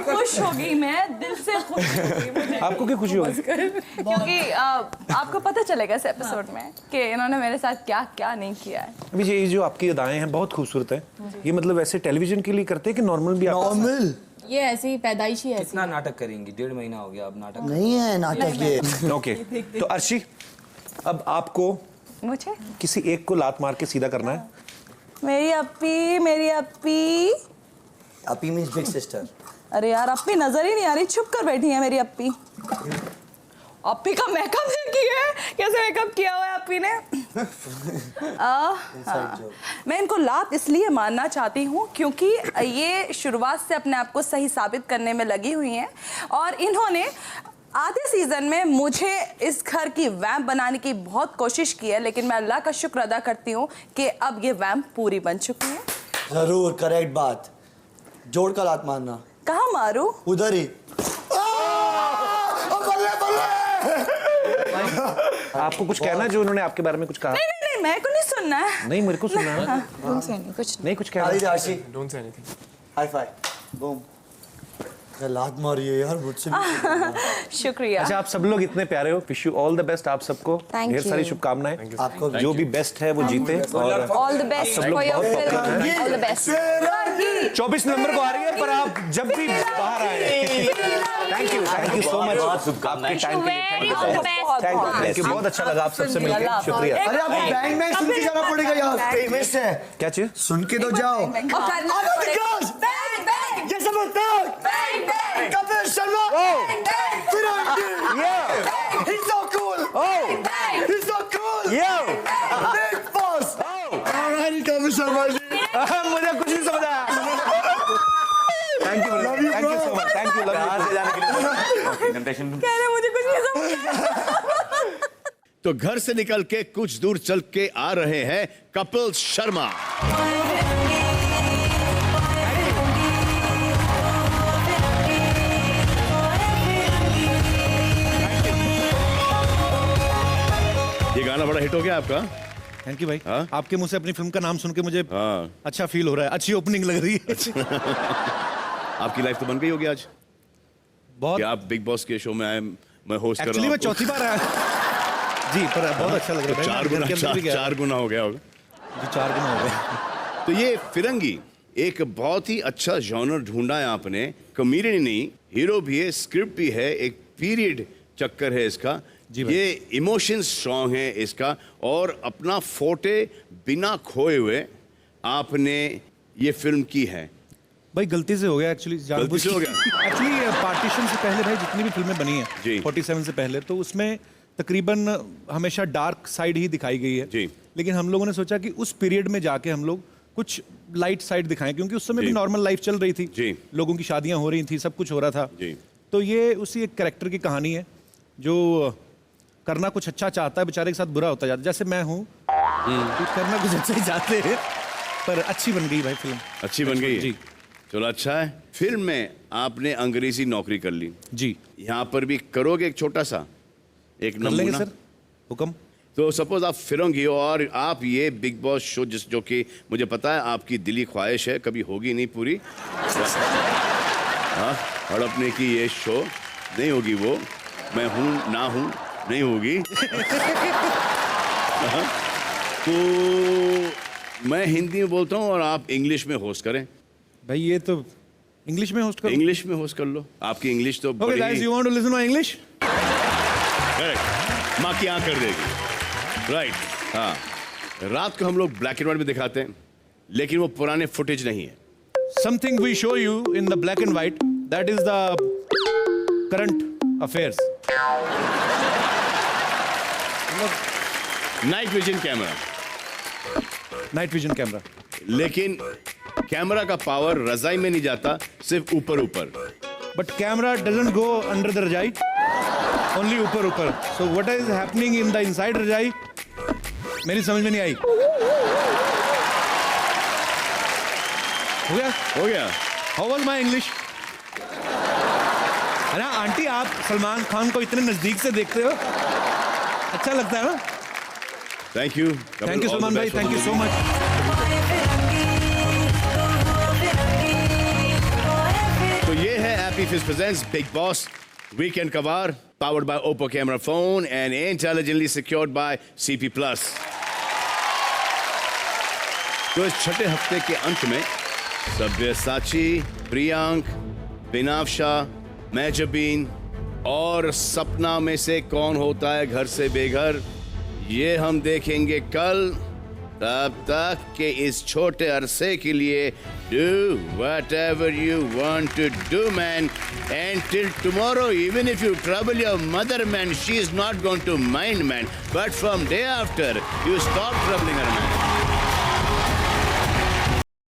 खुश होगी मैं, दिल से खुश होगी मुझे। आपको क्या खुशी होगी? क्योंकि आपको पता चलेगा इस एपिसोड में कि इन्होंने मेरे साथ क्या क्या नहीं किया है। अभी ये जो आपकी अदाएं हैं बहुत खूबसूरत हैं। ये मतलब वैसे टेलीविजन के लिए करते हैं कि नॉर्मल भी? नॉर्मल, ये ऐसे ही पैदाइशी है। कितना नाटक करेंगी? 1.5 महीना हो गया अब नाटक नहीं है नाटक ये। ओके, तो अर्शी अब आपको मुझे किसी एक को लात मार के सीधा करना है। मेरी अपी, मेरी अपी। अपी मींस बिग सिस्टर। अरे यार, अपी नजर ही नहीं आ रही, छुप कर बैठी है मेरी अपी। अपी का मेकअप देखिए, कैसे मेकअप किया हुआ है अपी ने। मैं इनको लात इसलिए मारना चाहती हूँ क्योंकि ये शुरुआत से अपने आप को सही साबित करने में लगी हुई हैं और इन्होंने आधे सीजन में मुझे इस घर की वैम्प बनाने की बहुत कोशिश की है, लेकिन मैं अल्लाह का शुक्र अदा करती हूँ कि अब ये वैम्प पूरी बन चुकी है। जरूर, करेक्ट बात। जोड़ का लात मारना। कहाँ मारू? उधर ही। आपको कुछ कहना है जो उन्होंने आपके बारे में कुछ कहा? नहीं, मेरे को नहीं सुनना है। नहीं, मेरे को सुनना है। कुछ कहना। Don't say anything. High five. Boom. लात मारी है यार मुझसे। शुक्रिया। अच्छा, आप सब लोग इतने प्यारे हो। Wish you all the best आप सबको। ढेर सारी शुभकामनाएं। आपको जो भी बेस्ट है वो जीते और all the best for your film. All the best. 24 नवंबर को आ रही है, पर आप जब भी बाहर आए। थैंक यू सो मच आपके टाइम के लिए। थैंक यू, बहुत अच्छा लगा आप सबसे मिलकर। शुक्रिया। अरे आपको बैंग बैंग सुन के जाना पड़ेगा यार। फेमस है। क्या चीज? सुन के तो जाओ। जैसे Kapil Sharma. He's so cool. He's so cool. Big boss. Alright, Kapil Sharma ji. मुझे कुछ नहीं समझ आया। Thank you so much. Thank you. Love से जाने के लिए। कह रहे मुझे कुछ नहीं समझ। तो घर से निकल के कुछ दूर चल के आ रहे हैं कपिल शर्मा। ये गाना बड़ा हिट हो गया आपका। थैंक यू भाई। आपके मुंह से अपनी फिल्म का नाम सुन के मुझे अच्छा फील हो रहा है, अच्छी ओपनिंग लग रही है। आपकी लाइफ तो बन गई होगी आज बहुत। आप बिग बॉस के शो में आए, मैं होस्ट कर रहा हूं। मैं चौथी बार आया जी, पर बहुत अच्छा लग रहा है। 4 गुना हो गया होगा जी, 4 गुना हो गया। तो ये फिरंगी एक बहुत ही अच्छा जॉनर ढूंढा है आपने, कॉमेडी नहीं, हीरो भी है, स्क्रिप्ट भी है, एक पीरियड चक्कर है इसका, ये इमोशन स्ट्रांग है इसका, और अपना फोटे बिना खोए हुए आपने ये फिल्म की है। भाई गलती से हो गया एक्चुअली, गलती से हो गया। एक्चुअली पार्टीशन से पहले भाई जितनी भी फिल्में बनी हैं 47 से पहले, तो उसमें तकरीबन हमेशा डार्क साइड ही दिखाई गई है जी। लेकिन हम लोगों ने सोचा कि उस पीरियड में जाके हम लोग कुछ लाइट साइड दिखाएं, क्योंकि उस समय भी नॉर्मल लाइफ चल रही थी, लोगों की शादियां हो रही थी, सब कुछ हो रहा था। तो ये उसी एक कैरेक्टर की कहानी है जो करना कुछ अच्छा चाहता है, बेचारे के साथ बुरा होता जाता है, जैसे मैं हूँ, करना कुछ अच्छा ही चाहते हैं, पर अच्छी बन गई भाई फिल्म। अच्छी बन गई जी। चलो अच्छा है। फिल्म में आपने अंग्रेजी नौकरी कर ली जी, यहाँ पर भी करोगे एक छोटा सा एक नमूना? सर हुक्म। तो सपोज आप फिरोंगी और आप ये बिग बॉस शो जो कि मुझे पता है आपकी दिली ख्वाहिश है, कभी होगी नहीं पूरी, हाँ, हड़पने की ये शो नहीं होगी, वो मैं हूँ ना हूँ नहीं होगी। तो मैं हिंदी में बोलता हूँ और आप इंग्लिश में होस्ट करें। भाई ये तो इंग्लिश में होस्ट करो। इंग्लिश में होस्ट कर लो, आपकी इंग्लिश तो Okay guys, you want to listen to my English? Correct, माँ की आँख कर देगी, राइट। हाँ, रात को हम लोग ब्लैक एंड व्हाइट में दिखाते हैं, लेकिन वो पुराने फुटेज नहीं है। Something we show you in the black and white, that is the current affairs. Night vision camera, night vision camera, लेकिन कैमरा का पावर रजाई में नहीं जाता, सिर्फ ऊपर ऊपर। But camera doesn't go under the रजाई, ओनली ऊपर ऊपर। So what is happening in the inside रजाई, मेरी समझ में नहीं आई। हो गया? हो गया। How was my English? है ना आंटी, आप सलमान खान को इतने नजदीक से देखते हो, अच्छा लगता है ना? थैंक यू सलमान भाई, थैंक यू सो मच। तो ये है Happy Fist presents Big Boss Weekend Kavar, powered by Oppo Camera Phone and intelligently secured by CP+. तो इस छठे हफ्ते के अंत में सब्यसाची, प्रियांक, बिनाफ्शा, मेजबीन और सपना में से कौन होता है घर से बेघर, ये हम देखेंगे कल। तब तक के इस छोटे अरसे के लिए do whatever you want to do, man, and till tomorrow, even if you trouble your mother, man, she is not going to mind, man, but from day after you stop troubling her, man.